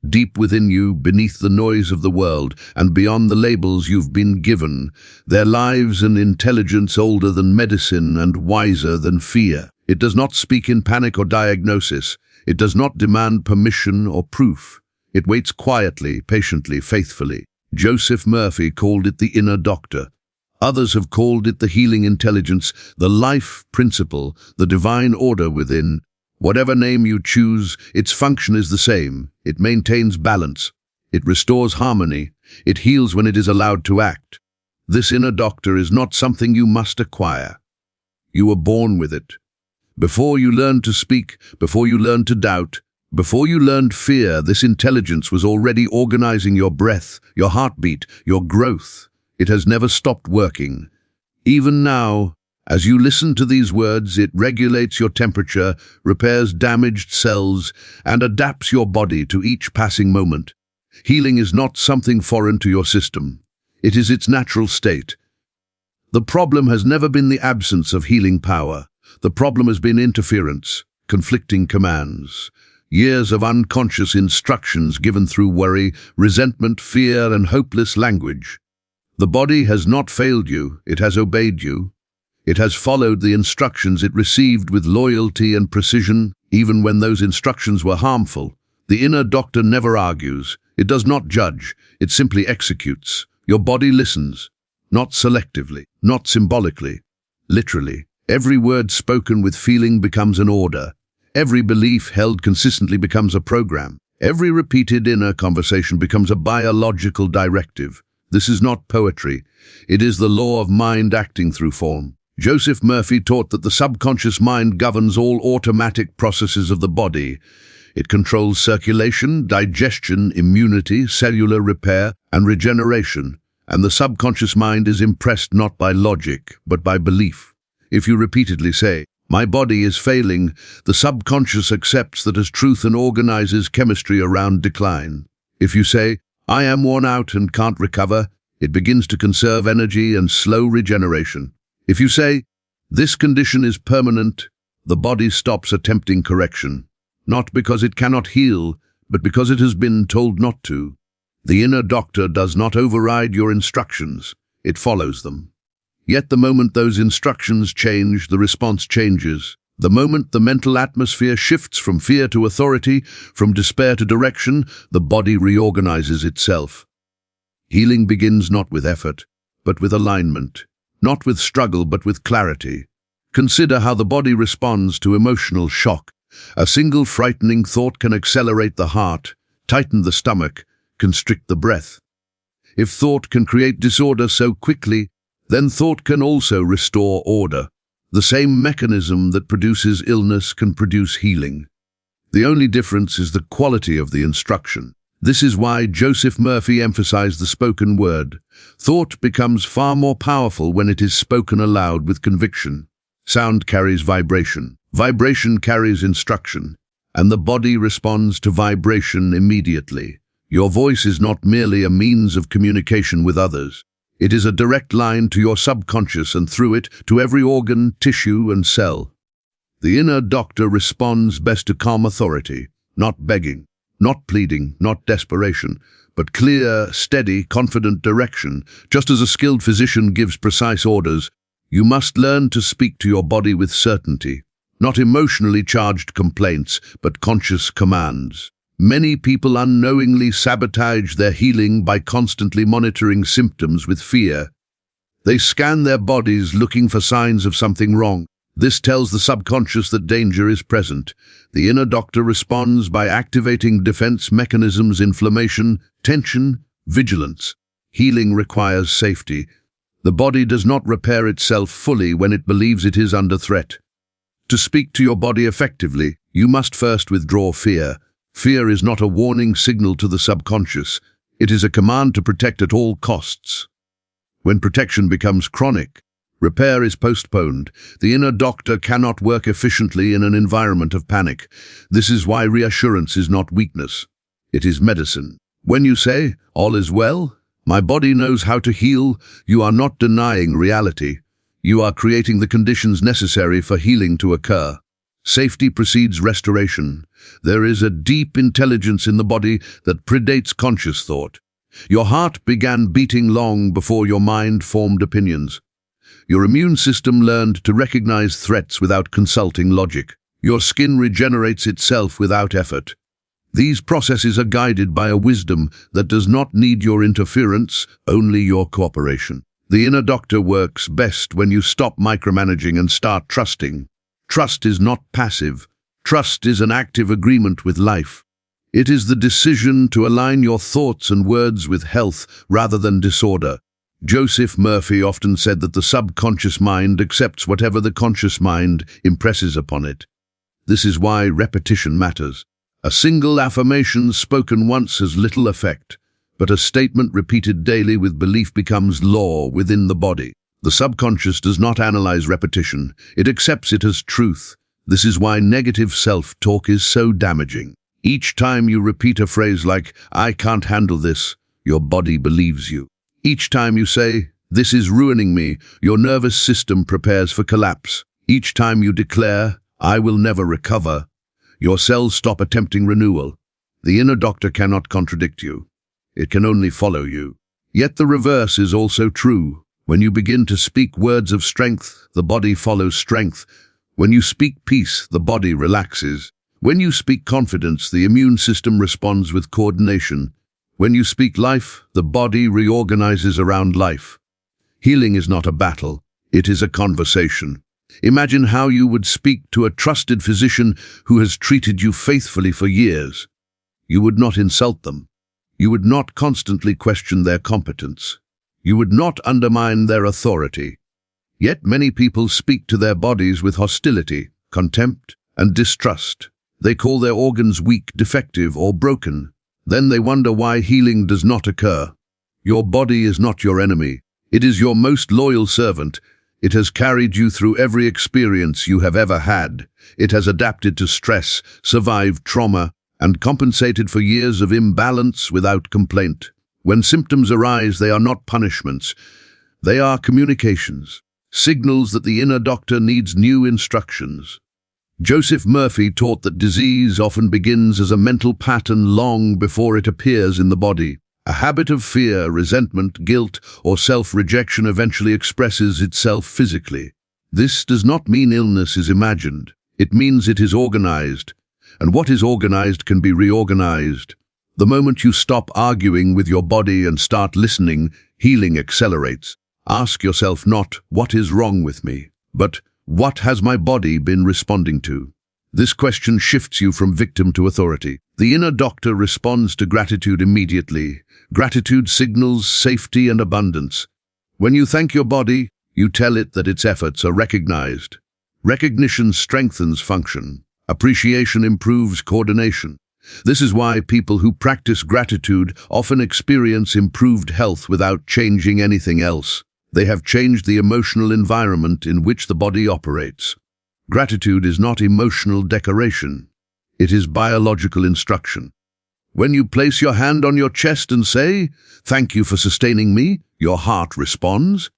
Deep within you, beneath the noise of the world, and beyond the labels you've been given, their lives and intelligence older than medicine and wiser than fear. It does not speak in panic or diagnosis. It does not demand permission or proof. It waits quietly, patiently, faithfully. Joseph Murphy called it the inner doctor. Others have called it the healing intelligence, the life principle, the divine order within. Whatever name you choose, its function is the same. It maintains balance. It restores harmony. It heals when it is allowed to act. This inner doctor is not something you must acquire. You were born with it. Before you learned to speak, before you learned to doubt, before you learned fear, this intelligence was already organizing your breath, your heartbeat, your growth. It has never stopped working. Even now, as you listen to these words, it regulates your temperature, repairs damaged cells, and adapts your body to each passing moment. Healing is not something foreign to your system. It is its natural state. The problem has never been the absence of healing power. The problem has been interference, conflicting commands, years of unconscious instructions given through worry, resentment, fear, and hopeless language. The body has not failed you, it has obeyed you. It has followed the instructions it received with loyalty and precision, even when those instructions were harmful. The inner doctor never argues. It does not judge. It simply executes. Your body listens, not selectively, not symbolically, literally. Every word spoken with feeling becomes an order. Every belief held consistently becomes a program. Every repeated inner conversation becomes a biological directive. This is not poetry. It is the law of mind acting through form. Joseph Murphy taught that the subconscious mind governs all automatic processes of the body. It controls circulation, digestion, immunity, cellular repair, and regeneration. And the subconscious mind is impressed not by logic, but by belief. If you repeatedly say, "My body is failing," the subconscious accepts that as truth and organizes chemistry around decline. If you say, "I am worn out and can't recover," it begins to conserve energy and slow regeneration. If you say, "This condition is permanent," the body stops attempting correction, not because it cannot heal, but because it has been told not to. The inner doctor does not override your instructions, it follows them. Yet the moment those instructions change, the response changes. The moment the mental atmosphere shifts from fear to authority, from despair to direction, the body reorganizes itself. Healing begins not with effort, but with alignment. Not with struggle, but with clarity. Consider how the body responds to emotional shock. A single frightening thought can accelerate the heart, tighten the stomach, constrict the breath. If thought can create disorder so quickly, then thought can also restore order. The same mechanism that produces illness can produce healing. The only difference is the quality of the instruction. This is why Joseph Murphy emphasized the spoken word. Thought becomes far more powerful when it is spoken aloud with conviction. Sound carries vibration. Vibration carries instruction. And the body responds to vibration immediately. Your voice is not merely a means of communication with others. It is a direct line to your subconscious and through it to every organ, tissue, and cell. The inner doctor responds best to calm authority, not begging, not pleading, not desperation, but clear, steady, confident direction. Just as a skilled physician gives precise orders, you must learn to speak to your body with certainty, not emotionally charged complaints, but conscious commands. Many people unknowingly sabotage their healing by constantly monitoring symptoms with fear. They scan their bodies looking for signs of something wrong. This tells the subconscious that danger is present. The inner doctor responds by activating defense mechanisms, inflammation, tension, vigilance. Healing requires safety. The body does not repair itself fully when it believes it is under threat. To speak to your body effectively, you must first withdraw fear. Fear is not a warning signal to the subconscious. It is a command to protect at all costs. When protection becomes chronic, repair is postponed. The inner doctor cannot work efficiently in an environment of panic. This is why reassurance is not weakness. It is medicine. When you say, "All is well, my body knows how to heal," you are not denying reality. You are creating the conditions necessary for healing to occur. Safety precedes restoration. There is a deep intelligence in the body that predates conscious thought. Your heart began beating long before your mind formed opinions. Your immune system learned to recognize threats without consulting logic. Your skin regenerates itself without effort. These processes are guided by a wisdom that does not need your interference, only your cooperation. The inner doctor works best when you stop micromanaging and start trusting. Trust is not passive. Trust is an active agreement with life. It is the decision to align your thoughts and words with health rather than disorder. Joseph Murphy often said that the subconscious mind accepts whatever the conscious mind impresses upon it. This is why repetition matters. A single affirmation spoken once has little effect, but a statement repeated daily with belief becomes law within the body. The subconscious does not analyze repetition, it accepts it as truth. This is why negative self-talk is so damaging. Each time you repeat a phrase like, "I can't handle this," your body believes you. Each time you say, "This is ruining me," your nervous system prepares for collapse. Each time you declare, "I will never recover," your cells stop attempting renewal. The inner doctor cannot contradict you. It can only follow you. Yet the reverse is also true. When you begin to speak words of strength, the body follows strength. When you speak peace, the body relaxes. When you speak confidence, the immune system responds with coordination. When you speak life, the body reorganizes around life. Healing is not a battle, it is a conversation. Imagine how you would speak to a trusted physician who has treated you faithfully for years. You would not insult them. You would not constantly question their competence. You would not undermine their authority. Yet many people speak to their bodies with hostility, contempt, and distrust. They call their organs weak, defective, or broken. Then they wonder why healing does not occur. Your body is not your enemy. It is your most loyal servant. It has carried you through every experience you have ever had. It has adapted to stress, survived trauma, and compensated for years of imbalance without complaint. When symptoms arise, they are not punishments. They are communications, signals that the inner doctor needs new instructions. Joseph Murphy taught that disease often begins as a mental pattern long before it appears in the body. A habit of fear, resentment, guilt, or self-rejection eventually expresses itself physically. This does not mean illness is imagined. It means it is organized. And what is organized can be reorganized. The moment you stop arguing with your body and start listening, healing accelerates. Ask yourself not, "What is wrong with me?" but "What has my body been responding to?" This question shifts you from victim to authority. The inner doctor responds to gratitude immediately. Gratitude signals safety and abundance. When you thank your body, you tell it that its efforts are recognized. Recognition strengthens function. Appreciation improves coordination. This is why people who practice gratitude often experience improved health without changing anything else. They have changed the emotional environment in which the body operates. Gratitude is not emotional decoration. It is biological instruction. When you place your hand on your chest and say, "Thank you for sustaining me," your heart responds.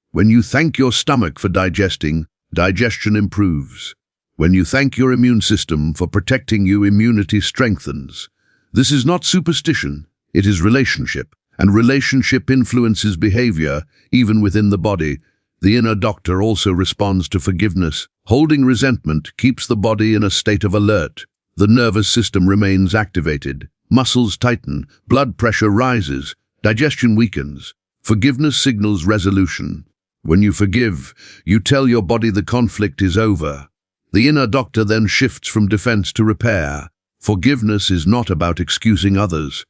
When you thank your stomach for digesting, digestion improves. When you thank your immune system for protecting you, immunity strengthens. This is not superstition, it is relationship. And relationship influences behavior, even within the body. The inner doctor also responds to forgiveness. Holding resentment keeps the body in a state of alert. The nervous system remains activated. Muscles tighten, blood pressure rises, digestion weakens. Forgiveness signals resolution. When you forgive, you tell your body the conflict is over. The inner doctor then shifts from defense to repair. Forgiveness is not about excusing others.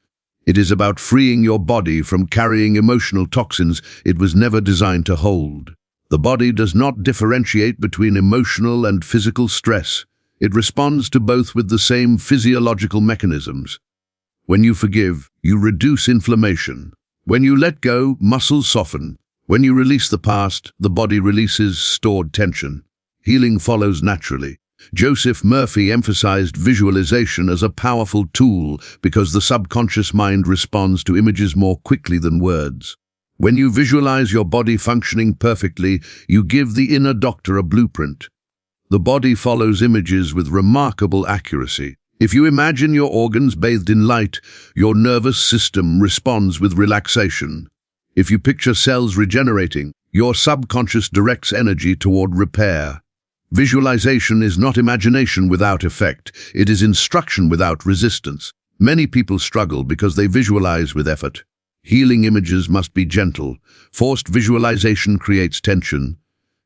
It is about freeing your body from carrying emotional toxins it was never designed to hold. The body does not differentiate between emotional and physical stress. It responds to both with the same physiological mechanisms. When you forgive, you reduce inflammation. When you let go, muscles soften. When you release the past, the body releases stored tension. Healing follows naturally. Joseph Murphy emphasized visualization as a powerful tool because the subconscious mind responds to images more quickly than words. When you visualize your body functioning perfectly, you give the inner doctor a blueprint. The body follows images with remarkable accuracy. If you imagine your organs bathed in light, your nervous system responds with relaxation. If you picture cells regenerating, your subconscious directs energy toward repair. Visualization is not imagination without effect, it is instruction without resistance. Many people struggle because they visualize with effort. Healing images must be gentle. Forced visualization creates tension.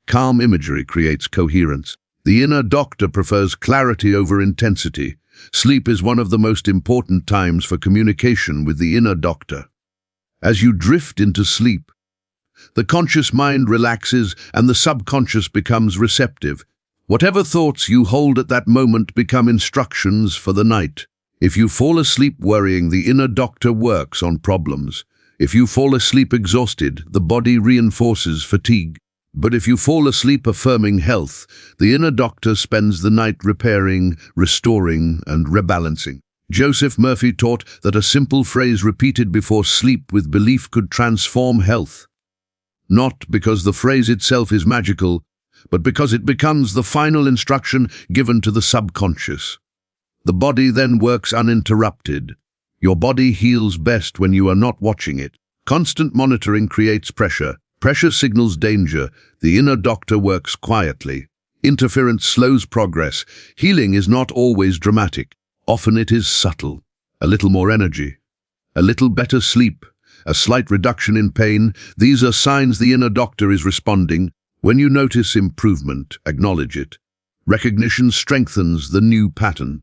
Calm imagery creates coherence. The inner doctor prefers clarity over intensity. Sleep is one of the most important times for communication with the inner doctor. As you drift into sleep, the conscious mind relaxes and the subconscious becomes receptive. Whatever thoughts you hold at that moment become instructions for the night. If you fall asleep worrying, the inner doctor works on problems. If you fall asleep exhausted, the body reinforces fatigue. But if you fall asleep affirming health, the inner doctor spends the night repairing, restoring, and rebalancing. Joseph Murphy taught that a simple phrase repeated before sleep with belief could transform health. Not because the phrase itself is magical, but because it becomes the final instruction given to the subconscious. The body then works uninterrupted. Your body heals best when you are not watching it. Constant monitoring creates pressure. Pressure signals danger. The inner doctor works quietly. Interference slows progress. Healing is not always dramatic. Often it is subtle. A little more energy, a little better sleep, a slight reduction in pain. These are signs the inner doctor is responding. When you notice improvement, acknowledge it. Recognition strengthens the new pattern.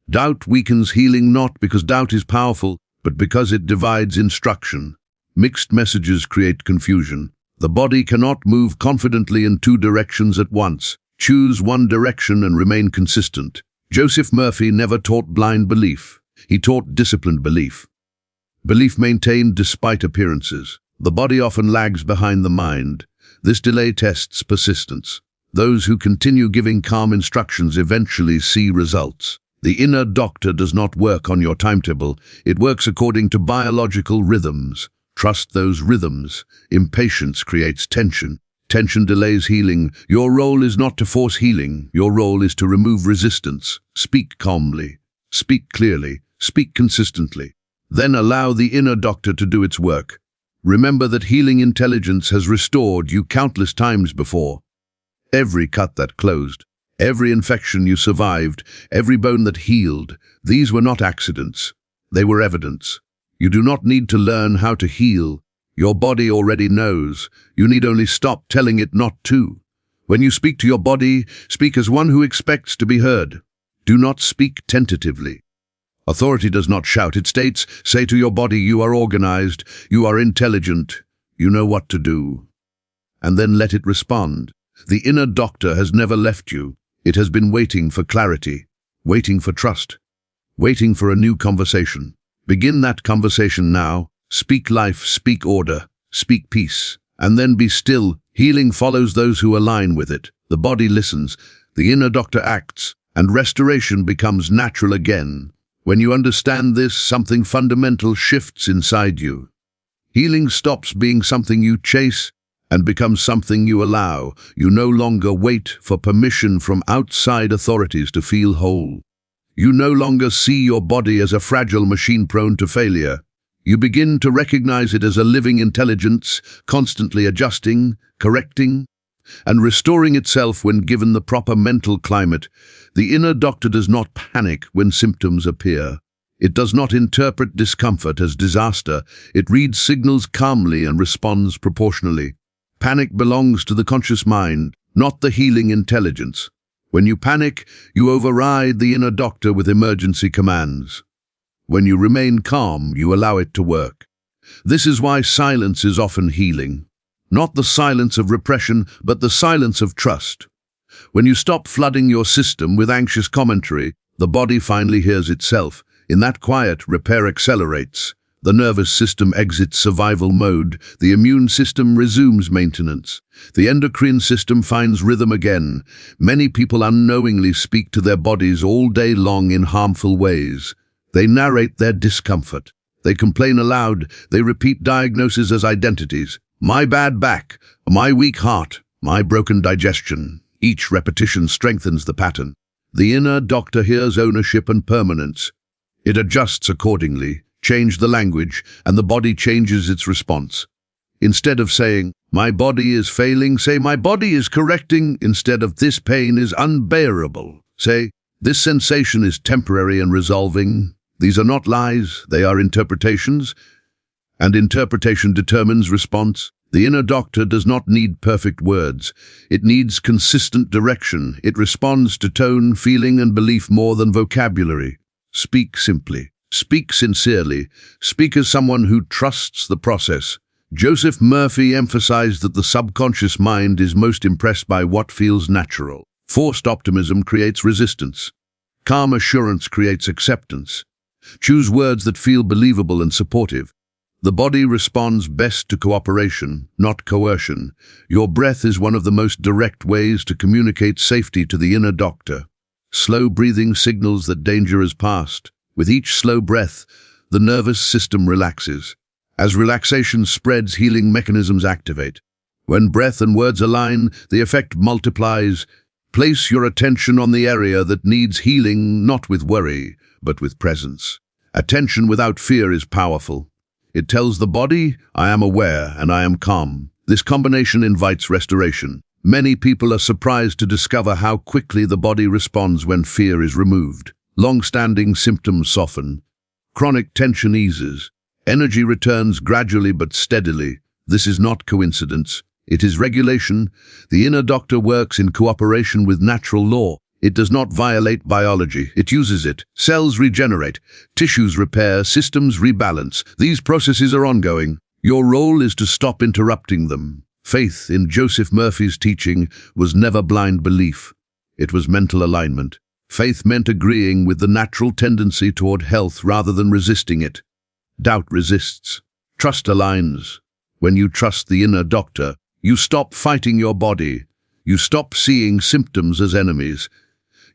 Doubt weakens healing not because doubt is powerful, but because it divides instruction. Mixed messages create confusion. The body cannot move confidently in two directions at once. Choose one direction and remain consistent. Joseph Murphy never taught blind belief. He taught disciplined belief. Belief maintained despite appearances. The body often lags behind the mind. This delay tests persistence. Those who continue giving calm instructions eventually see results. The inner doctor does not work on your timetable. It works according to biological rhythms. Trust those rhythms. Impatience creates tension. Tension delays healing. Your role is not to force healing. Your role is to remove resistance. Speak calmly. Speak clearly. Speak consistently. Then allow the inner doctor to do its work. Remember that healing intelligence has restored you countless times before. Every cut that closed, every infection you survived, every bone that healed, these were not accidents. They were evidence. You do not need to learn how to heal. Your body already knows. You need only stop telling it not to. When you speak to your body, speak as one who expects to be heard. Do not speak tentatively. Authority does not shout, it states, say to your body, you are organized, you are intelligent, you know what to do. And then let it respond. The inner doctor has never left you. It has been waiting for clarity, waiting for trust, waiting for a new conversation. Begin that conversation now. Speak life, speak order, speak peace, and then be still. Healing follows those who align with it. The body listens, the inner doctor acts, and restoration becomes natural again. When you understand this, something fundamental shifts inside you. Healing stops being something you chase and becomes something you allow. You no longer wait for permission from outside authorities to feel whole. You no longer see your body as a fragile machine prone to failure. You begin to recognize it as a living intelligence, constantly adjusting, correcting, and restoring itself when given the proper mental climate. The inner doctor does not panic when symptoms appear. It does not interpret discomfort as disaster. It reads signals calmly and responds proportionally. Panic belongs to the conscious mind, not the healing intelligence. When you panic, you override the inner doctor with emergency commands. When you remain calm, you allow it to work. This is why silence is often healing. Not the silence of repression, but the silence of trust. When you stop flooding your system with anxious commentary, the body finally hears itself. In that quiet, repair accelerates. The nervous system exits survival mode. The immune system resumes maintenance. The endocrine system finds rhythm again. Many people unknowingly speak to their bodies all day long in harmful ways. They narrate their discomfort. They complain aloud. They repeat diagnoses as identities. My bad back, my weak heart, my broken digestion. Each repetition strengthens the pattern. The inner doctor hears ownership and permanence. It adjusts accordingly, change the language, and the body changes its response. Instead of saying, "My body is failing," say, "My body is correcting." Instead of, "This pain is unbearable," say, "This sensation is temporary and resolving." These are not lies, they are interpretations, and interpretation determines response. The inner doctor does not need perfect words. It needs consistent direction. It responds to tone, feeling, and belief more than vocabulary. Speak simply. Speak sincerely. Speak as someone who trusts the process. Joseph Murphy emphasized that the subconscious mind is most impressed by what feels natural. Forced optimism creates resistance. Calm assurance creates acceptance. Choose words that feel believable and supportive. The body responds best to cooperation, not coercion. Your breath is one of the most direct ways to communicate safety to the inner doctor. Slow breathing signals that danger is past. With each slow breath, the nervous system relaxes. As relaxation spreads, healing mechanisms activate. When breath and words align, the effect multiplies. Place your attention on the area that needs healing, not with worry, but with presence. Attention without fear is powerful. It tells the body, "I am aware and I am calm." This combination invites restoration. Many people are surprised to discover how quickly the body responds when fear is removed. Long-standing symptoms soften. Chronic tension eases. Energy returns gradually but steadily. This is not coincidence. It is regulation. The inner doctor works in cooperation with natural law. It does not violate biology. It uses it. Cells regenerate. Tissues repair. Systems rebalance. These processes are ongoing. Your role is to stop interrupting them. Faith in Joseph Murphy's teaching was never blind belief. It was mental alignment. Faith meant agreeing with the natural tendency toward health rather than resisting it. Doubt resists. Trust aligns. When you trust the inner doctor, you stop fighting your body. You stop seeing symptoms as enemies.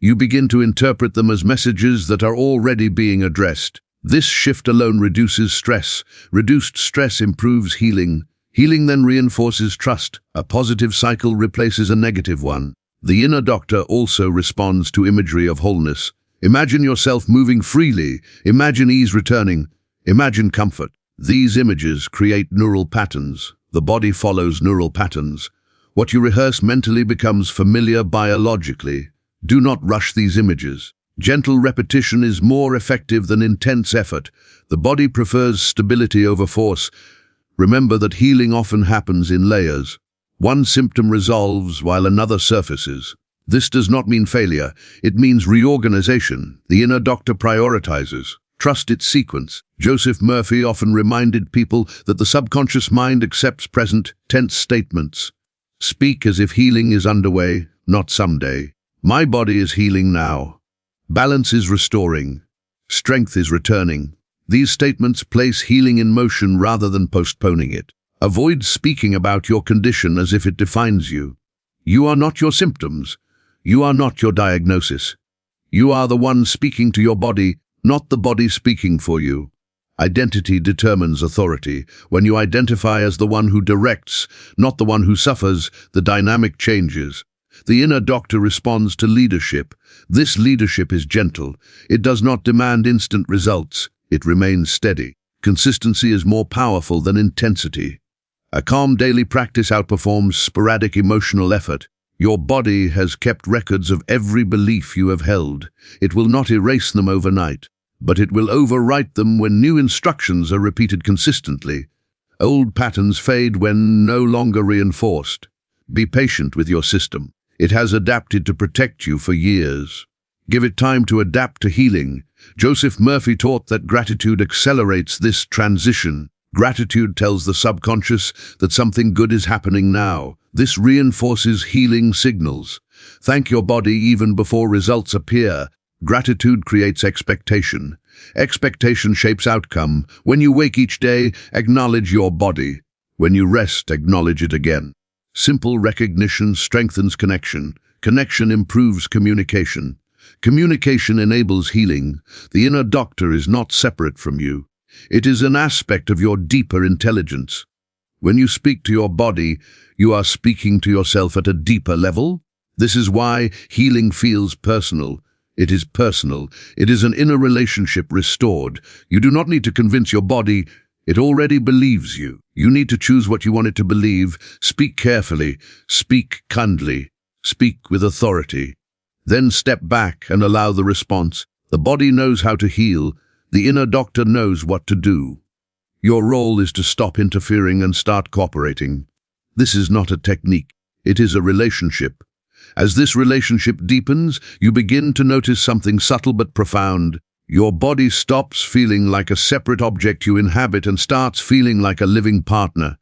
You begin to interpret them as messages that are already being addressed. This shift alone reduces stress. Reduced stress improves healing. Healing then reinforces trust. A positive cycle replaces a negative one. The inner doctor also responds to imagery of wholeness. Imagine yourself moving freely. Imagine ease returning. Imagine comfort. These images create neural patterns. The body follows neural patterns. What you rehearse mentally becomes familiar biologically. Do not rush these images. Gentle repetition is more effective than intense effort. The body prefers stability over force. Remember that healing often happens in layers. One symptom resolves while another surfaces. This does not mean failure. It means reorganization. The inner doctor prioritizes. Trust its sequence. Joseph Murphy often reminded people that the subconscious mind accepts present tense statements. Speak as if healing is underway, not someday. My body is healing now. Balance is restoring. Strength is returning. These statements place healing in motion rather than postponing it. Avoid speaking about your condition as if it defines you. You are not your symptoms. You are not your diagnosis. You are the one speaking to your body, not the body speaking for you. Identity determines authority. When you identify as the one who directs, not the one who suffers, the dynamic changes. The inner doctor responds to leadership. This leadership is gentle. It does not demand instant results. It remains steady. Consistency is more powerful than intensity. A calm daily practice outperforms sporadic emotional effort. Your body has kept records of every belief you have held. It will not erase them overnight, but it will overwrite them when new instructions are repeated consistently. Old patterns fade when no longer reinforced. Be patient with your system. It has adapted to protect you for years. Give it time to adapt to healing. Joseph Murphy taught that gratitude accelerates this transition. Gratitude tells the subconscious that something good is happening now. This reinforces healing signals. Thank your body even before results appear. Gratitude creates expectation. Expectation shapes outcome. When you wake each day, acknowledge your body. When you rest, acknowledge it again. Simple recognition strengthens connection. Connection improves communication. Communication enables healing. The inner doctor is not separate from you. It is an aspect of your deeper intelligence. When you speak to your body, you are speaking to yourself at a deeper level. This is why healing feels personal. It is personal. It is an inner relationship restored. You do not need to convince your body. It already believes you. You need to choose what you want it to believe. Speak carefully. Speak kindly. Speak with authority. Then step back and allow the response. The body knows how to heal. The inner doctor knows what to do. Your role is to stop interfering and start cooperating. This is not a technique. It is a relationship. As this relationship deepens, you begin to notice something subtle but profound. Your body stops feeling like a separate object you inhabit and starts feeling like a living partner.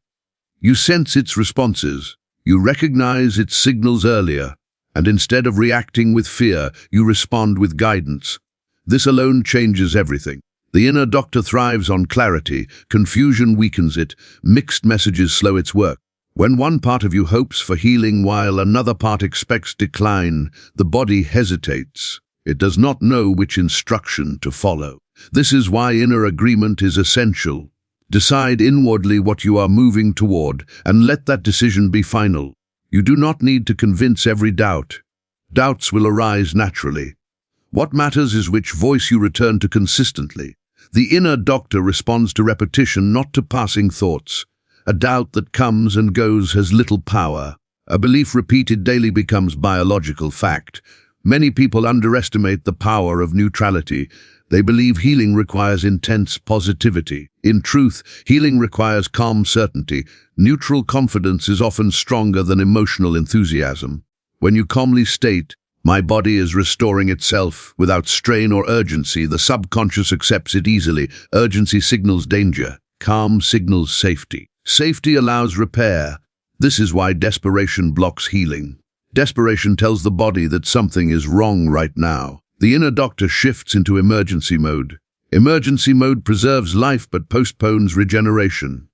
You sense its responses. You recognize its signals earlier, and instead of reacting with fear, you respond with guidance. This alone changes everything. The inner doctor thrives on clarity. Confusion weakens it. Mixed messages slow its work. When one part of you hopes for healing while another part expects decline, the body hesitates. It does not know which instruction to follow. This is why inner agreement is essential. Decide inwardly what you are moving toward, and let that decision be final. You do not need to convince every doubt. Doubts will arise naturally. What matters is which voice you return to consistently. The inner doctor responds to repetition, not to passing thoughts. A doubt that comes and goes has little power. A belief repeated daily becomes biological fact. Many people underestimate the power of neutrality. They believe healing requires intense positivity. In truth, healing requires calm certainty. Neutral confidence is often stronger than emotional enthusiasm. When you calmly state, "My body is restoring itself," without strain or urgency, the subconscious accepts it easily. Urgency signals danger. Calm signals safety. Safety allows repair. This is why desperation blocks healing. Desperation tells the body that something is wrong right now. The inner doctor shifts into emergency mode. Emergency mode preserves life but postpones regeneration.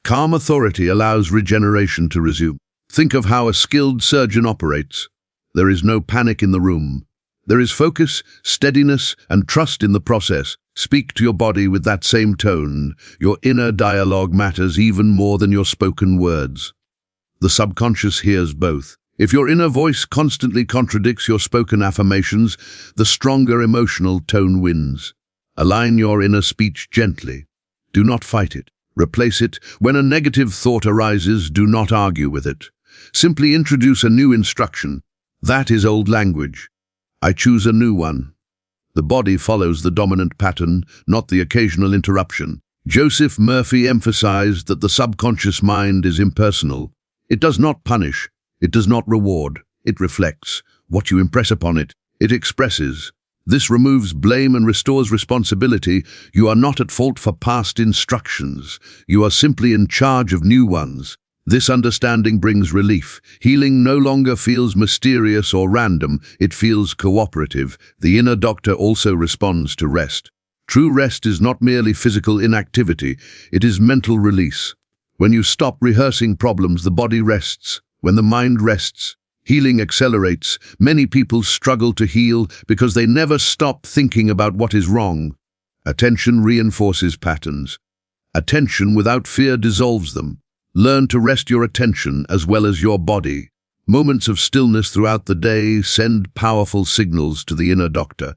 Calm authority allows regeneration to resume. Think of how a skilled surgeon operates. There is no panic in the room. There is focus, steadiness, and trust in the process. Speak to your body with that same tone. Your inner dialogue matters even more than your spoken words. The subconscious hears both. If your inner voice constantly contradicts your spoken affirmations, the stronger emotional tone wins. Align your inner speech gently. Do not fight it. Replace it. When a negative thought arises, do not argue with it. Simply introduce a new instruction. That is old language. I choose a new one. The body follows the dominant pattern, not the occasional interruption. Joseph Murphy emphasized that the subconscious mind is impersonal. It does not punish. It does not reward. It reflects. What you impress upon it, it expresses. This removes blame and restores responsibility. You are not at fault for past instructions. You are simply in charge of new ones. This understanding brings relief. Healing no longer feels mysterious or random. It feels cooperative. The inner doctor also responds to rest. True rest is not merely physical inactivity. It is mental release. When you stop rehearsing problems, the body rests. When the mind rests, healing accelerates. Many people struggle to heal because they never stop thinking about what is wrong. Attention reinforces patterns. Attention without fear dissolves them. Learn to rest your attention as well as your body. Moments of stillness throughout the day send powerful signals to the inner doctor.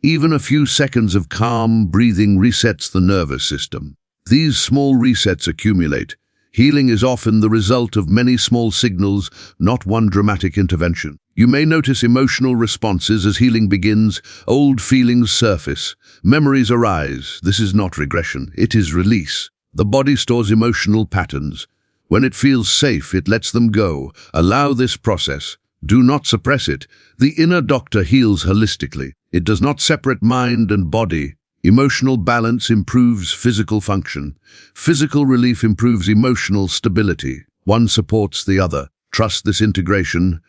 Even a few seconds of calm breathing resets the nervous system. These small resets accumulate. Healing is often the result of many small signals, not one dramatic intervention. You may notice emotional responses as healing begins. Old feelings surface. Memories arise. This is not regression. It is release. The body stores emotional patterns. When it feels safe, it lets them go. Allow this process. Do not suppress it. The inner doctor heals holistically. It does not separate mind and body. Emotional balance improves physical function. Physical relief improves emotional stability. One supports the other. Trust this integration.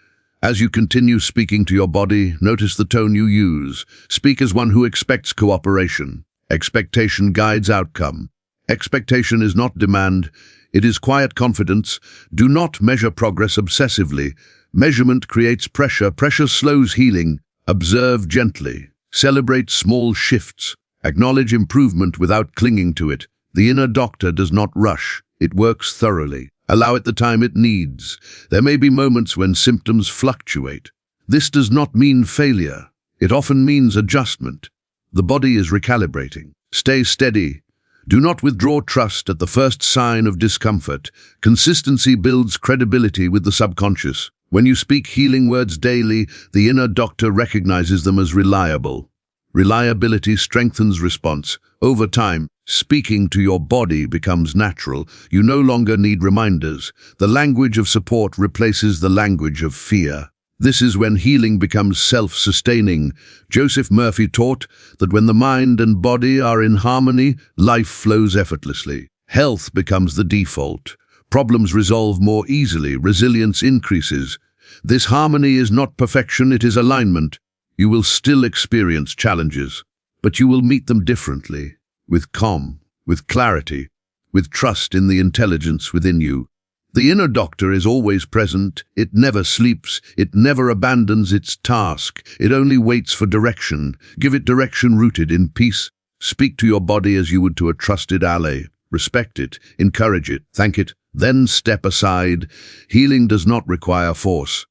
As you continue speaking to your body, notice the tone you use. Speak as one who expects cooperation. Expectation guides outcome. Expectation is not demand. It is quiet confidence. Do not measure progress obsessively. Measurement creates pressure. Pressure slows healing. Observe gently. Celebrate small shifts. Acknowledge improvement without clinging to it. The inner doctor does not rush. It works thoroughly. Allow it the time it needs. There may be moments when symptoms fluctuate. This does not mean failure. It often means adjustment. The body is recalibrating. Stay steady. Do not withdraw trust at the first sign of discomfort. Consistency builds credibility with the subconscious. When you speak healing words daily, the inner doctor recognizes them as reliable. Reliability strengthens response. Over time, speaking to your body becomes natural. You no longer need reminders. The language of support replaces the language of fear. This is when healing becomes self-sustaining. Joseph Murphy taught that when the mind and body are in harmony, life flows effortlessly. Health becomes the default. Problems resolve more easily. Resilience increases. This harmony is not perfection, it is alignment. You will still experience challenges, but you will meet them differently, with calm, with clarity, with trust in the intelligence within you. The inner doctor is always present. It never sleeps. It never abandons its task. It only waits for direction. Give it direction rooted in peace. Speak to your body as you would to a trusted ally. Respect it, encourage it, thank it, then step aside. Healing does not require force.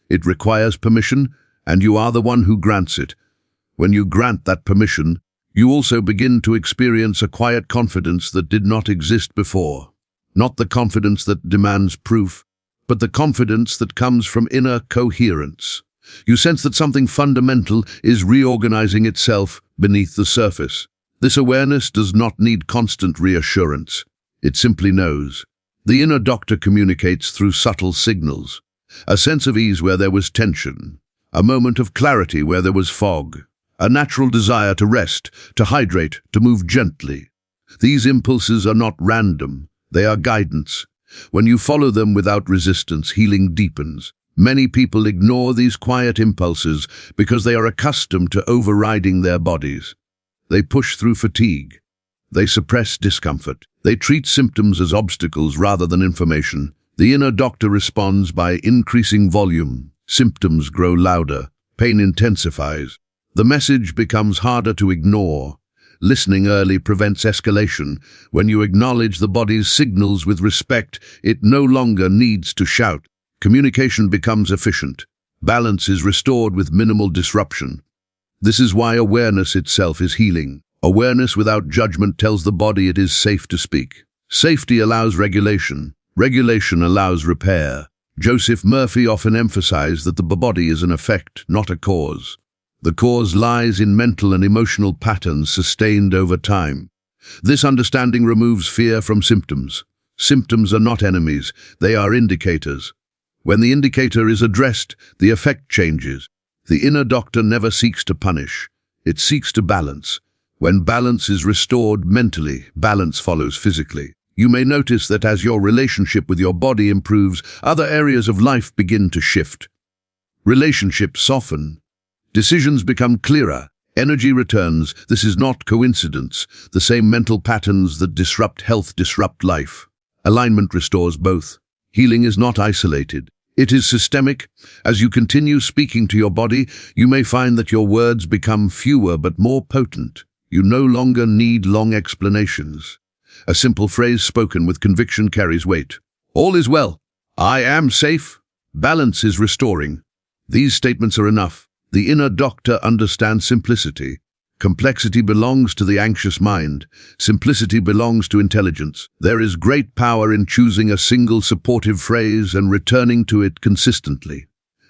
It requires permission, and you are the one who grants it. When you grant that permission, you also begin to experience a quiet confidence that did not exist before. Not the confidence that demands proof, but the confidence that comes from inner coherence. You sense that something fundamental is reorganizing itself beneath the surface. This awareness does not need constant reassurance. It simply knows. The inner doctor communicates through subtle signals. A sense of ease where there was tension. A moment of clarity where there was fog. A natural desire to rest, to hydrate, to move gently. These impulses are not random. They are guidance. When you follow them without resistance, healing deepens. Many people ignore these quiet impulses because they are accustomed to overriding their bodies. They push through fatigue. They suppress discomfort. They treat symptoms as obstacles rather than information. The inner doctor responds by increasing volume. Symptoms grow louder. Pain intensifies. The message becomes harder to ignore. Listening early prevents escalation. When you acknowledge the body's signals with respect, it no longer needs to shout. Communication becomes efficient. Balance is restored with minimal disruption. This is why awareness itself is healing. Awareness without judgment tells the body it is safe to speak. Safety allows regulation. Regulation allows repair. Joseph Murphy often emphasized that the body is an effect, not a cause. The cause lies in mental and emotional patterns sustained over time. This understanding removes fear from symptoms. Symptoms are not enemies, they are indicators. When the indicator is addressed, the effect changes. The inner doctor never seeks to punish. It seeks to balance. When balance is restored mentally, balance follows physically. You may notice that as your relationship with your body improves, other areas of life begin to shift. Relationships soften. Decisions become clearer. Energy returns. This is not coincidence. The same mental patterns that disrupt health disrupt life. Alignment restores both. Healing is not isolated. It is systemic. As you continue speaking to your body, you may find that your words become fewer but more potent. You no longer need long explanations. A simple phrase spoken with conviction carries weight. All is well. I am safe. Balance is restoring. These statements are enough. The inner doctor understands simplicity. Complexity belongs to the anxious mind. Simplicity belongs to intelligence. There is great power in choosing a single supportive phrase and returning to it consistently.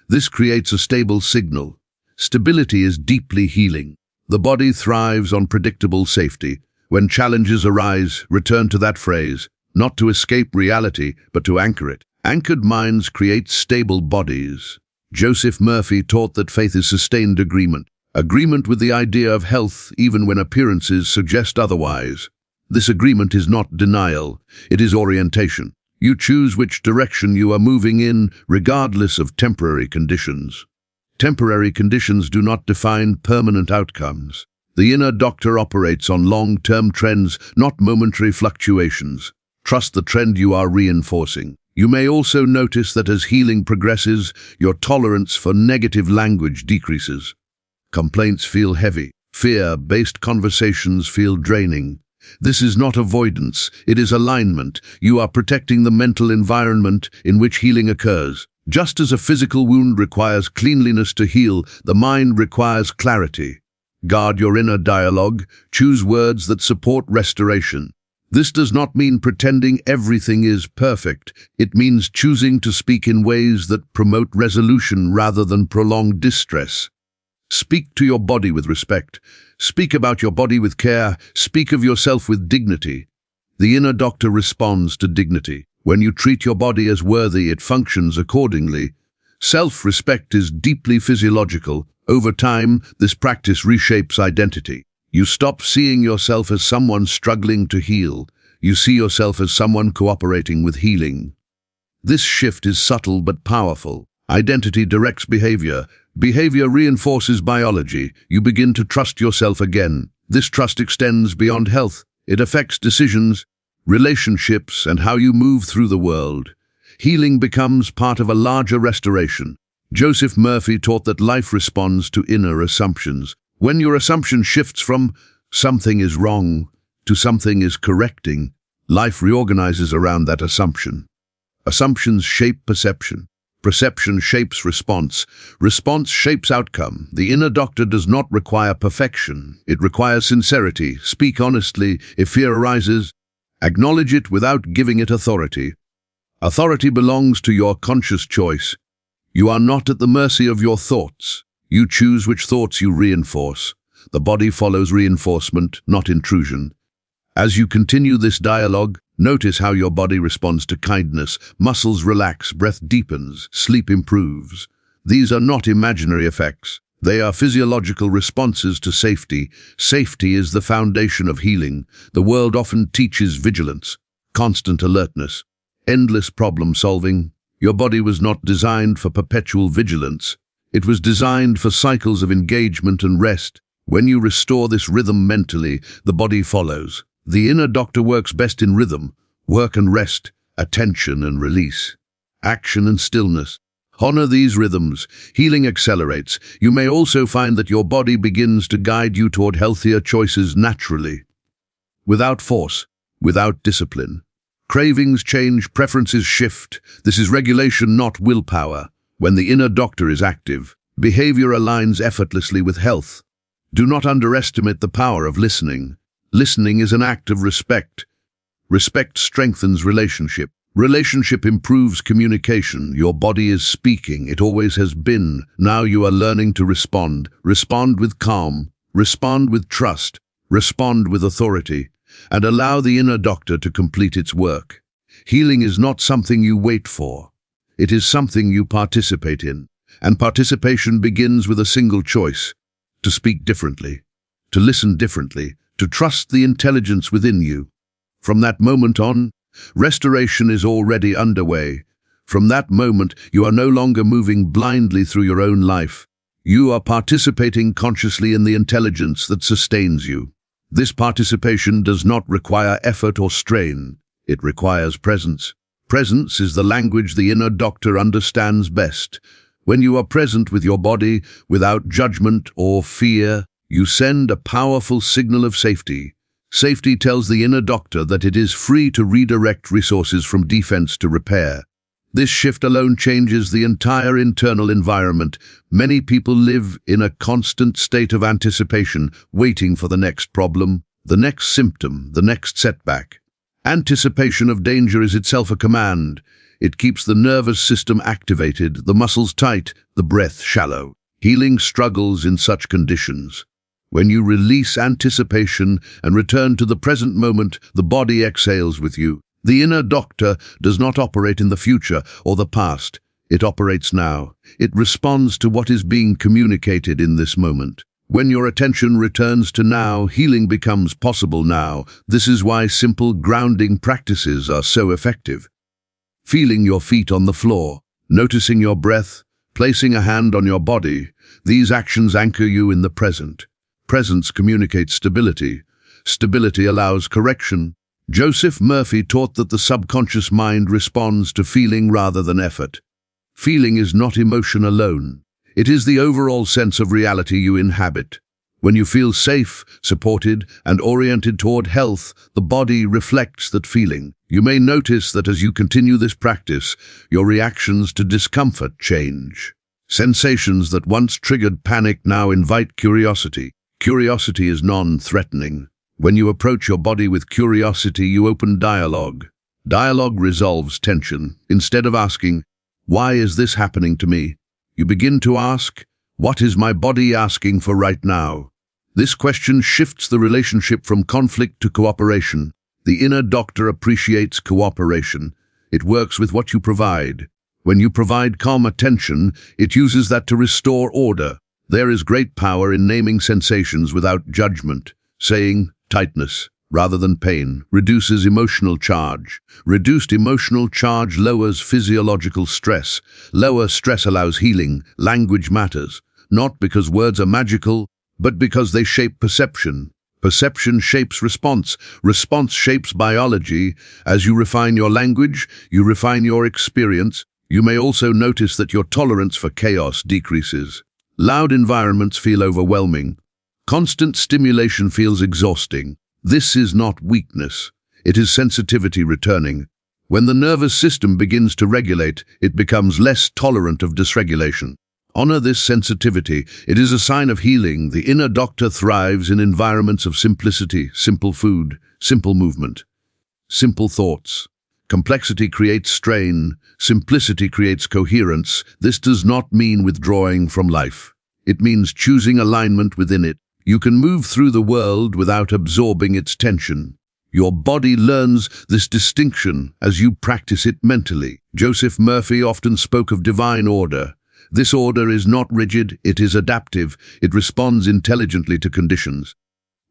This creates a stable signal. Stability is deeply healing. The body thrives on predictable safety. When challenges arise, return to that phrase, not to escape reality, but to anchor it. Anchored minds create stable bodies. Joseph Murphy taught that faith is sustained agreement. Agreement with the idea of health even when appearances suggest otherwise. This agreement is not denial, it is orientation. You choose which direction you are moving in, regardless of temporary conditions. Temporary conditions do not define permanent outcomes. The inner doctor operates on long-term trends, not momentary fluctuations. Trust the trend you are reinforcing. You may also notice that as healing progresses, your tolerance for negative language decreases. Complaints feel heavy. Fear-based conversations feel draining. This is not avoidance, it is alignment. You are protecting the mental environment in which healing occurs. Just as a physical wound requires cleanliness to heal, the mind requires clarity. Guard your inner dialogue, choose words that support restoration. This does not mean pretending everything is perfect. It means choosing to speak in ways that promote resolution rather than prolong distress. Speak to your body with respect. Speak about your body with care. Speak of yourself with dignity. The inner doctor responds to dignity. When you treat your body as worthy, it functions accordingly. Self-respect is deeply physiological. Over time, this practice reshapes identity. You stop seeing yourself as someone struggling to heal. You see yourself as someone cooperating with healing. This shift is subtle but powerful. Identity directs behavior. Behavior reinforces biology. You begin to trust yourself again. This trust extends beyond health. It affects decisions, relationships, and how you move through the world. Healing becomes part of a larger restoration. Joseph Murphy taught that life responds to inner assumptions. When your assumption shifts from something is wrong to something is correcting, life reorganizes around that assumption. Assumptions shape perception. Perception shapes response. Response shapes outcome. The inner doctor does not require perfection. It requires sincerity. Speak honestly. If fear arises, acknowledge it without giving it authority. Authority belongs to your conscious choice. You are not at the mercy of your thoughts. You choose which thoughts you reinforce. The body follows reinforcement, not intrusion. As you continue this dialogue, notice how your body responds to kindness. Muscles relax, breath deepens, sleep improves. These are not imaginary effects. They are physiological responses to safety. Safety is the foundation of healing. The world often teaches vigilance, constant alertness, endless problem solving. Your body was not designed for perpetual vigilance. It was designed for cycles of engagement and rest. When you restore this rhythm mentally, the body follows. The inner doctor works best in rhythm, work and rest, attention and release, action and stillness. Honor these rhythms. Healing accelerates. You may also find that your body begins to guide you toward healthier choices naturally, without force, without discipline. Cravings change, preferences shift. This is regulation, not willpower. When the inner doctor is active, behavior aligns effortlessly with health. Do not underestimate the power of listening. Listening is an act of respect. Respect strengthens relationship. Relationship improves communication. Your body is speaking. It always has been. Now you are learning to respond. Respond with calm. Respond with trust. Respond with authority. And allow the inner doctor to complete its work. Healing is not something you wait for. It is something you participate in. And participation begins with a single choice: to speak differently, to listen differently, to trust the intelligence within you. From that moment on, restoration is already underway. From that moment, you are no longer moving blindly through your own life. You are participating consciously in the intelligence that sustains you. This participation does not require effort or strain. It requires presence. Presence is the language the inner doctor understands best. When you are present with your body, without judgment or fear, you send a powerful signal of safety. Safety tells the inner doctor that it is free to redirect resources from defense to repair. This shift alone changes the entire internal environment. Many people live in a constant state of anticipation, waiting for the next problem, the next symptom, the next setback. Anticipation of danger is itself a command. It keeps the nervous system activated, the muscles tight, the breath shallow. Healing struggles in such conditions. When you release anticipation and return to the present moment, the body exhales with you. The inner doctor does not operate in the future or the past. It operates now. It responds to what is being communicated in this moment. When your attention returns to now, healing becomes possible now. This is why simple grounding practices are so effective. Feeling your feet on the floor, noticing your breath, placing a hand on your body, these actions anchor you in the present. Presence communicates stability. Stability allows correction. Joseph Murphy taught that the subconscious mind responds to feeling rather than effort. Feeling is not emotion alone. It is the overall sense of reality you inhabit. When you feel safe, supported, and oriented toward health, the body reflects that feeling. You may notice that as you continue this practice, your reactions to discomfort change. Sensations that once triggered panic now invite curiosity. Curiosity is non-threatening. When you approach your body with curiosity, you open dialogue. Dialogue resolves tension. Instead of asking, "Why is this happening to me?" you begin to ask, "What is my body asking for right now?" This question shifts the relationship from conflict to cooperation. The inner doctor appreciates cooperation. It works with what you provide. When you provide calm attention, it uses that to restore order. There is great power in naming sensations without judgment. Saying tightness rather than pain reduces emotional charge. Reduced emotional charge lowers physiological stress. Lower stress allows healing. Language matters, not because words are magical, but because they shape perception. Perception shapes response. Response shapes biology. As you refine your language, you refine your experience. You may also notice that your tolerance for chaos decreases. Loud environments feel overwhelming. Constant stimulation feels exhausting. This is not weakness. It is sensitivity returning. When the nervous system begins to regulate, it becomes less tolerant of dysregulation. Honor this sensitivity. It is a sign of healing. The inner doctor thrives in environments of simplicity, simple food, simple movement, simple thoughts. Complexity creates strain. Simplicity creates coherence. This does not mean withdrawing from life. It means choosing alignment within it. You can move through the world without absorbing its tension. Your body learns this distinction as you practice it mentally. Joseph Murphy often spoke of divine order. This order is not rigid, it is adaptive. It responds intelligently to conditions.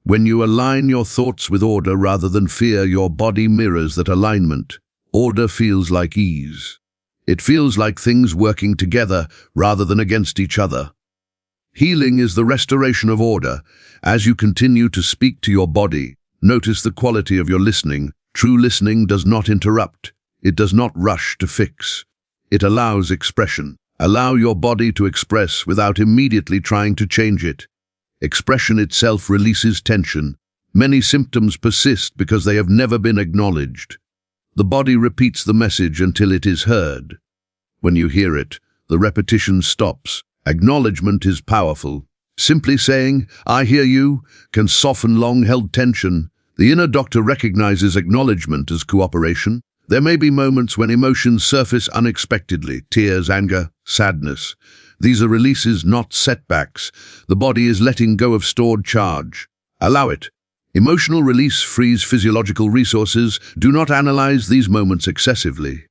When you align your thoughts with order rather than fear, your body mirrors that alignment. Order feels like ease. It feels like things working together rather than against each other. Healing is the restoration of order. As you continue to speak to your body, notice the quality of your listening. True listening does not interrupt. It does not rush to fix. It allows expression. Allow your body to express without immediately trying to change it. Expression itself releases tension. Many symptoms persist because they have never been acknowledged. The body repeats the message until it is heard. When you hear it, the repetition stops. Acknowledgement is powerful. Simply saying, "I hear you," can soften long-held tension. The inner doctor recognizes acknowledgement as cooperation. There may be moments when emotions surface unexpectedly, tears, anger, sadness. These are releases, not setbacks. The body is letting go of stored charge. Allow it. Emotional release frees physiological resources. Do not analyze these moments excessively.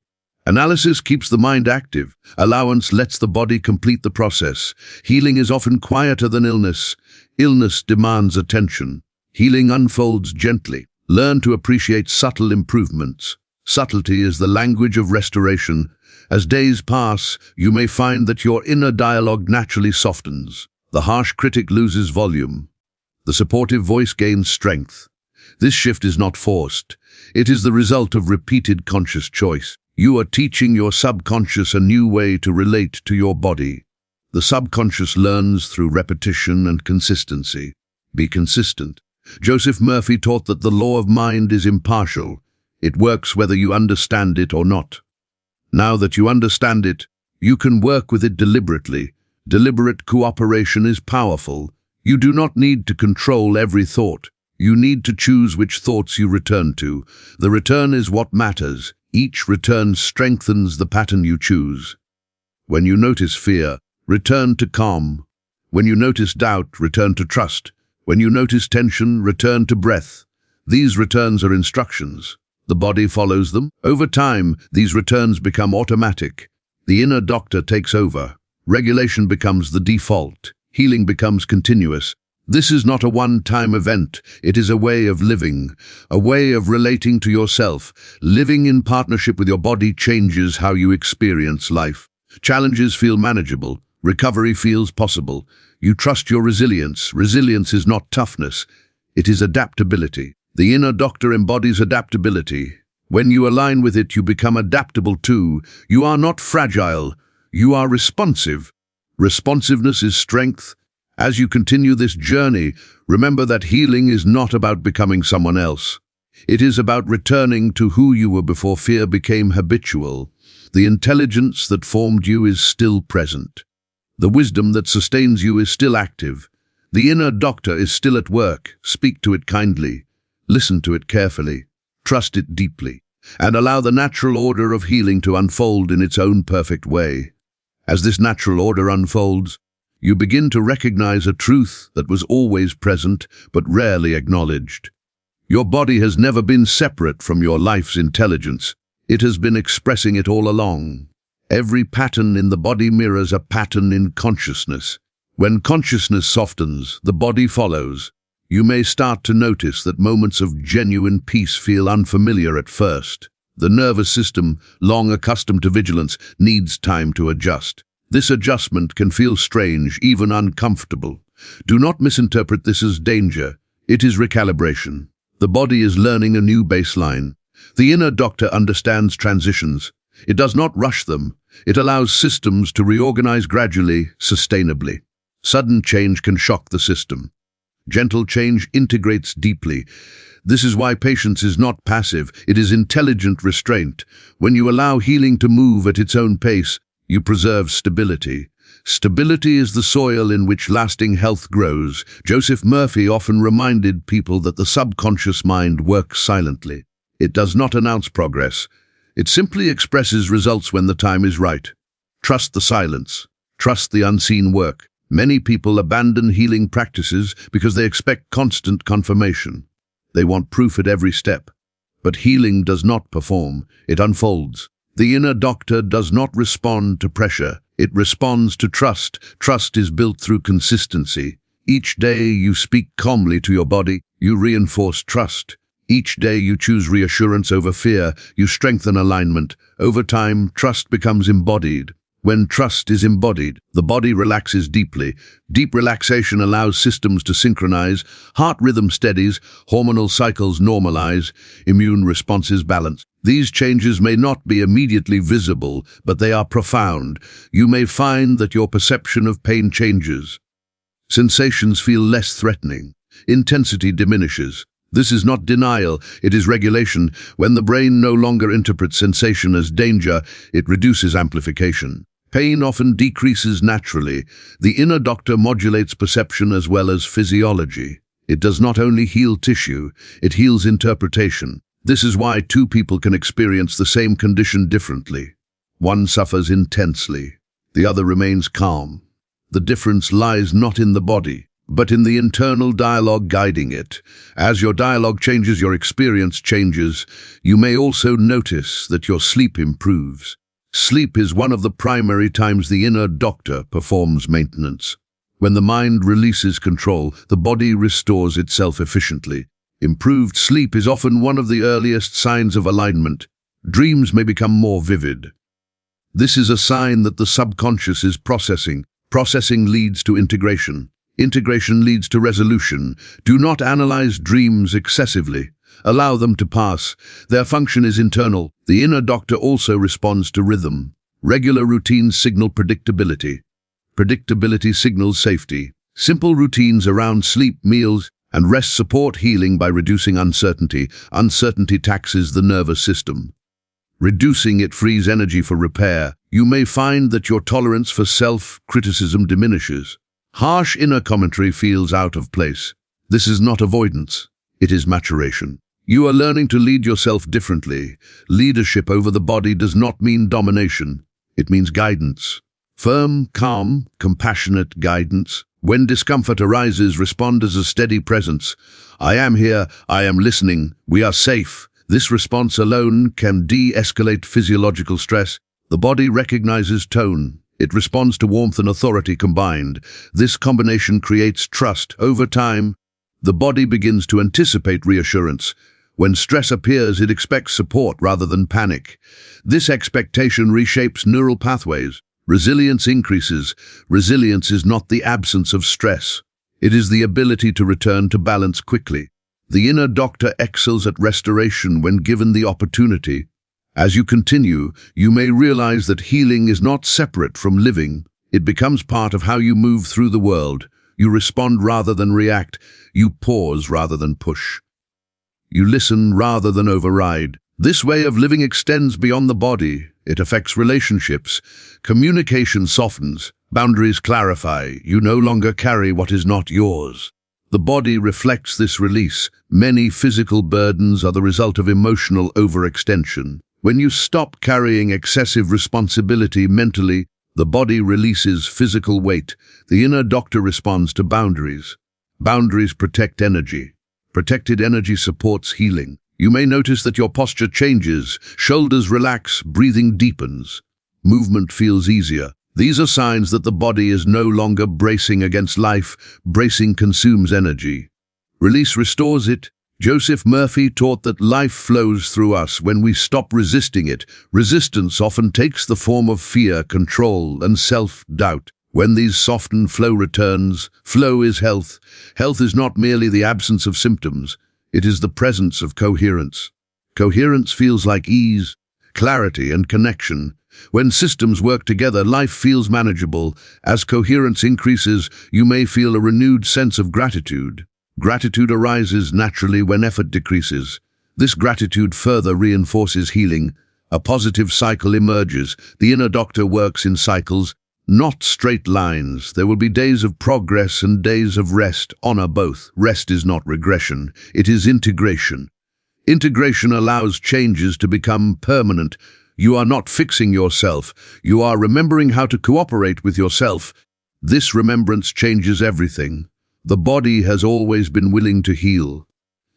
Analysis keeps the mind active. Allowance lets the body complete the process. Healing is often quieter than illness. Illness demands attention. Healing unfolds gently. Learn to appreciate subtle improvements. Subtlety is the language of restoration. As days pass, you may find that your inner dialogue naturally softens. The harsh critic loses volume. The supportive voice gains strength. This shift is not forced. It is the result of repeated conscious choice. You are teaching your subconscious a new way to relate to your body. The subconscious learns through repetition and consistency. Be consistent. Joseph Murphy taught that the law of mind is impartial. It works whether you understand it or not. Now that you understand it, you can work with it deliberately. Deliberate cooperation is powerful. You do not need to control every thought. You need to choose which thoughts you return to. The return is what matters. Each return strengthens the pattern you choose. When you notice fear, return to calm. When you notice doubt, return to trust. When you notice tension, return to breath. These returns are instructions. The body follows them. Over time, these returns become automatic. The inner doctor takes over. Regulation becomes the default. Healing becomes continuous. This is not a one-time event. It is a way of living, a way of relating to yourself. Living in partnership with your body changes how you experience life. Challenges feel manageable. Recovery feels possible. You trust your resilience. Resilience is not toughness. It is adaptability. The inner doctor embodies adaptability. When you align with it, you become adaptable too. You are not fragile. You are responsive. Responsiveness is strength, As you continue this journey, remember that healing is not about becoming someone else. It is about returning to who you were before fear became habitual. The intelligence that formed you is still present. The wisdom that sustains you is still active. The inner doctor is still at work. Speak to it kindly. Listen to it carefully. Trust it deeply. And allow the natural order of healing to unfold in its own perfect way. As this natural order unfolds, you begin to recognize a truth that was always present but rarely acknowledged. Your body has never been separate from your life's intelligence. It has been expressing it all along. Every pattern in the body mirrors a pattern in consciousness. When consciousness softens, the body follows. You may start to notice that moments of genuine peace feel unfamiliar at first. The nervous system, long accustomed to vigilance, needs time to adjust. This adjustment can feel strange, even uncomfortable. Do not misinterpret this as danger. It is recalibration. The body is learning a new baseline. The inner doctor understands transitions. It does not rush them. It allows systems to reorganize gradually, sustainably. Sudden change can shock the system. Gentle change integrates deeply. This is why patience is not passive, it is intelligent restraint. When you allow healing to move at its own pace, you preserve stability. Stability is the soil in which lasting health grows. Joseph Murphy often reminded people that the subconscious mind works silently. It does not announce progress. It simply expresses results when the time is right. Trust the silence. Trust the unseen work. Many people abandon healing practices because they expect constant confirmation. They want proof at every step. But healing does not perform. It unfolds. The inner doctor does not respond to pressure. It responds to trust. Trust is built through consistency. Each day you speak calmly to your body, you reinforce trust. Each day you choose reassurance over fear, you strengthen alignment. Over time, trust becomes embodied. When trust is embodied, the body relaxes deeply. Deep relaxation allows systems to synchronize, heart rhythm steadies, hormonal cycles normalize, immune responses balance. These changes may not be immediately visible, but they are profound. You may find that your perception of pain changes. Sensations feel less threatening. Intensity diminishes. This is not denial, it is regulation. When the brain no longer interprets sensation as danger, it reduces amplification. Pain often decreases naturally. The inner doctor modulates perception as well as physiology. It does not only heal tissue, it heals interpretation. This is why two people can experience the same condition differently. One suffers intensely, the other remains calm. The difference lies not in the body, but in the internal dialogue guiding it. As your dialogue changes, your experience changes. You may also notice that your sleep improves. Sleep is one of the primary times the inner doctor performs maintenance. When the mind releases control, the body restores itself efficiently. Improved sleep is often one of the earliest signs of alignment. Dreams may become more vivid. This is a sign that the subconscious is processing. Processing leads to integration. Integration leads to resolution. Do not analyze dreams excessively. Allow them to pass. Their function is internal. The inner doctor also responds to rhythm. Regular routines signal predictability. Predictability signals safety. Simple routines around sleep, meals, and rest support healing by reducing uncertainty. Uncertainty taxes the nervous system. Reducing it frees energy for repair. You may find that your tolerance for self-criticism diminishes. Harsh inner commentary feels out of place. This is not avoidance. It is maturation. You are learning to lead yourself differently. Leadership over the body does not mean domination. It means guidance. Firm, calm, compassionate guidance. When discomfort arises, respond as a steady presence. I am here, I am listening, we are safe. This response alone can de-escalate physiological stress. The body recognizes tone. It responds to warmth and authority combined. This combination creates trust. Over time, the body begins to anticipate reassurance. When stress appears, it expects support rather than panic. This expectation reshapes neural pathways. Resilience increases. Resilience is not the absence of stress. It is the ability to return to balance quickly. The inner doctor excels at restoration when given the opportunity. As you continue, you may realize that healing is not separate from living. It becomes part of how you move through the world. You respond rather than react. You pause rather than push. You listen rather than override. This way of living extends beyond the body. It affects relationships. Communication softens. Boundaries clarify. You no longer carry what is not yours. The body reflects this release. Many physical burdens are the result of emotional overextension. When you stop carrying excessive responsibility mentally, the body releases physical weight. The inner doctor responds to boundaries. Boundaries protect energy. Protected energy supports healing. You may notice that your posture changes, shoulders relax, breathing deepens. Movement feels easier. These are signs that the body is no longer bracing against life. Bracing consumes energy. Release restores it. Joseph Murphy taught that life flows through us when we stop resisting it. Resistance often takes the form of fear, control, and self-doubt. When these soften, flow returns. Flow is health. Health is not merely the absence of symptoms. It is the presence of coherence. Coherence feels like ease, clarity, and connection. When systems work together, life feels manageable. As coherence increases, you may feel a renewed sense of gratitude. Gratitude arises naturally when effort decreases. This gratitude further reinforces healing. A positive cycle emerges. The inner doctor works in cycles, not straight lines. There will be days of progress and days of rest. Honor both. Rest is not regression. It is integration. Integration allows changes to become permanent. You are not fixing yourself. You are remembering how to cooperate with yourself. This remembrance changes everything. The body has always been willing to heal.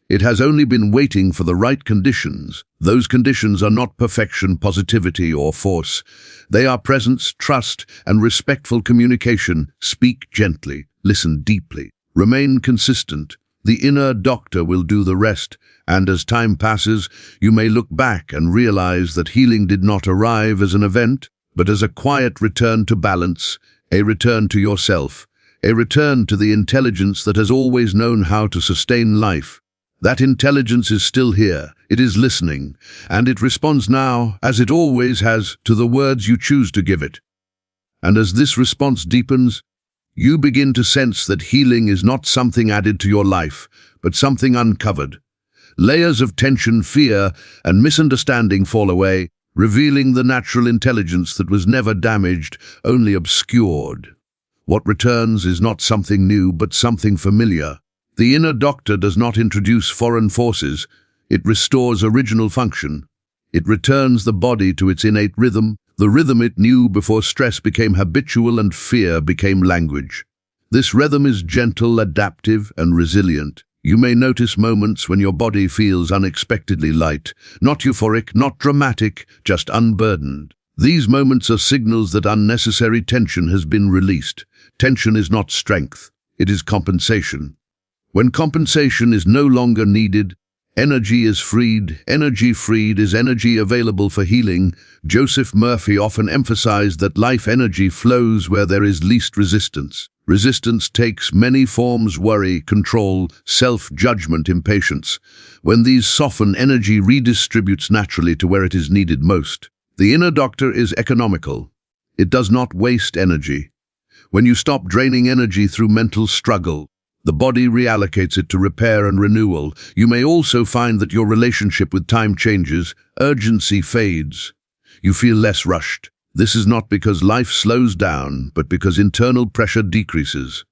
It has only been waiting for the right conditions. Those conditions are not perfection, positivity, or force. They are presence, trust, and respectful communication. Speak gently. Listen deeply. Remain consistent. The inner doctor will do the rest, and as time passes, you may look back and realize that healing did not arrive as an event, but as a quiet return to balance, a return to yourself, a return to the intelligence that has always known how to sustain life. That intelligence is still here. It is listening, and it responds now, as it always has, to the words you choose to give it. And as this response deepens, you begin to sense that healing is not something added to your life, but something uncovered. Layers of tension, fear, and misunderstanding fall away, revealing the natural intelligence that was never damaged, only obscured. What returns is not something new, but something familiar. The inner doctor does not introduce foreign forces. It restores original function. It returns the body to its innate rhythm, the rhythm it knew before stress became habitual and fear became language. This rhythm is gentle, adaptive, and resilient. You may notice moments when your body feels unexpectedly light, not euphoric, not dramatic, just unburdened. These moments are signals that unnecessary tension has been released. Tension is not strength, it is compensation. When compensation is no longer needed, energy is freed. Energy freed is energy available for healing. Joseph Murphy often emphasized that life energy flows where there is least resistance. Resistance takes many forms: worry, control, self-judgment, impatience. When these soften, energy redistributes naturally to where it is needed most. The inner doctor is economical. It does not waste energy. When you stop draining energy through mental struggle, the body reallocates it to repair and renewal. You may also find that your relationship with time changes. Urgency fades. You feel less rushed. This is not because life slows down, but because internal pressure decreases.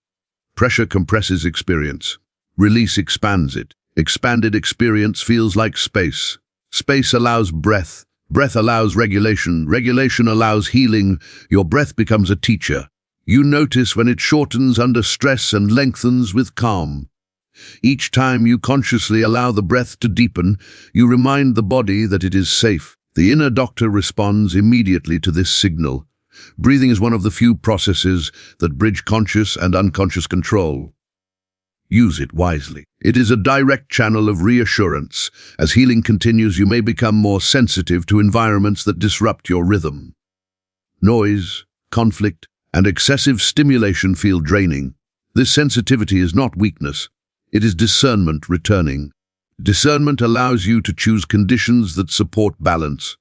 Pressure compresses experience. Release expands it. Expanded experience feels like space. Space allows breath. Breath allows regulation. Regulation allows healing. Your breath becomes a teacher. You notice when it shortens under stress and lengthens with calm. Each time you consciously allow the breath to deepen, you remind the body that it is safe. The inner doctor responds immediately to this signal. Breathing is one of the few processes that bridge conscious and unconscious control. Use it wisely. It is a direct channel of reassurance. As healing continues, you may become more sensitive to environments that disrupt your rhythm. Noise, conflict, and excessive stimulation feel draining. This sensitivity is not weakness. It is discernment returning. Discernment allows you to choose conditions that support balance.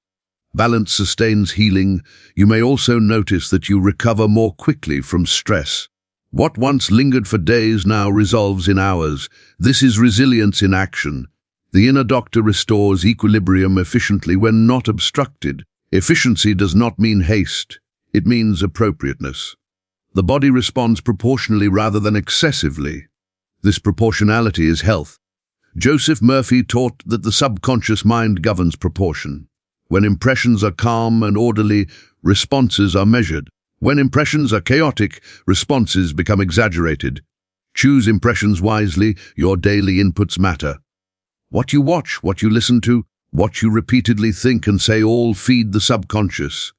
Balance sustains healing. You may also notice that you recover more quickly from stress. What once lingered for days now resolves in hours. This is resilience in action. The inner doctor restores equilibrium efficiently when not obstructed. Efficiency does not mean haste. It means appropriateness. The body responds proportionally rather than excessively. This proportionality is health. Joseph Murphy taught that the subconscious mind governs proportion. When impressions are calm and orderly, responses are measured. When impressions are chaotic, responses become exaggerated. Choose impressions wisely. Your daily inputs matter. What you watch, what you listen to, what you repeatedly think and say all feed the subconscious.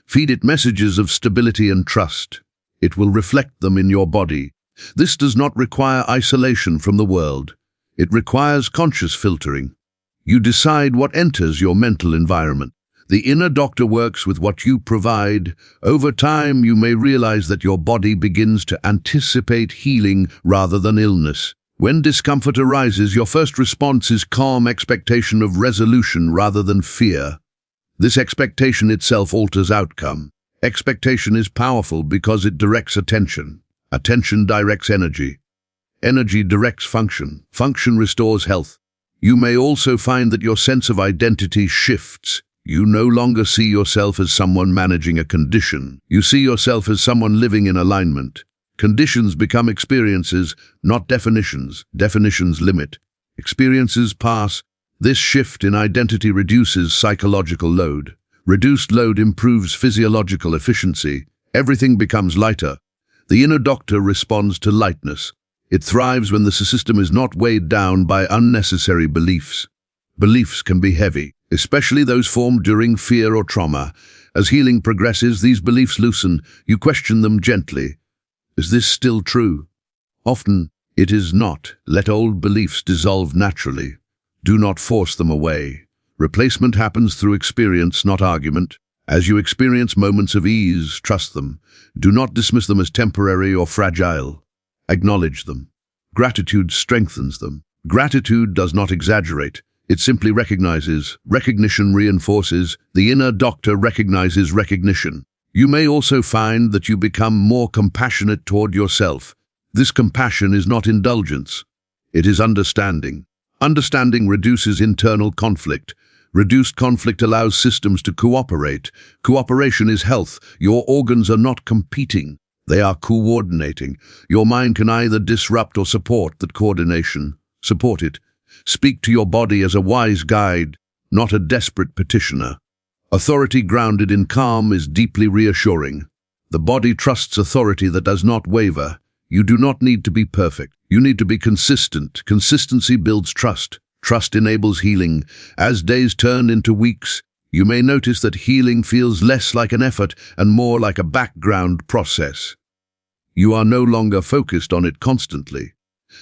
Feed it messages of stability and trust. It will reflect them in your body. This does not require isolation from the world. It requires conscious filtering. You decide what enters your mental environment. The inner doctor works with what you provide. Over time, you may realize that your body begins to anticipate healing rather than illness. When discomfort arises, your first response is calm expectation of resolution rather than fear. This expectation itself alters outcome. Expectation is powerful because it directs attention. Attention directs energy. Energy directs function. Function restores health. You may also find that your sense of identity shifts. You no longer see yourself as someone managing a condition. You see yourself as someone living in alignment. Conditions become experiences, not definitions. Definitions limit. Experiences pass. This shift in identity reduces psychological load. Reduced load improves physiological efficiency. Everything becomes lighter. The inner doctor responds to lightness. It thrives when the system is not weighed down by unnecessary beliefs. Beliefs can be heavy, especially those formed during fear or trauma. As healing progresses, these beliefs loosen. You question them gently. Is this still true? Often, it is not. Let old beliefs dissolve naturally. Do not force them away. Replacement happens through experience, not argument. As you experience moments of ease, trust them. Do not dismiss them as temporary or fragile. Acknowledge them. Gratitude strengthens them. Gratitude does not exaggerate. It simply recognizes. Recognition reinforces. The inner doctor recognizes recognition. You may also find that you become more compassionate toward yourself. This compassion is not indulgence. It is understanding. Understanding reduces internal conflict. Reduced conflict allows systems to cooperate. Cooperation is health. Your organs are not competing. They are coordinating. Your mind can either disrupt or support that coordination. Support it. Speak to your body as a wise guide, not a desperate petitioner. Authority grounded in calm is deeply reassuring. The body trusts authority that does not waver. You do not need to be perfect. You need to be consistent. Consistency builds trust. Trust enables healing. As days turn into weeks, you may notice that healing feels less like an effort and more like a background process. You are no longer focused on it constantly.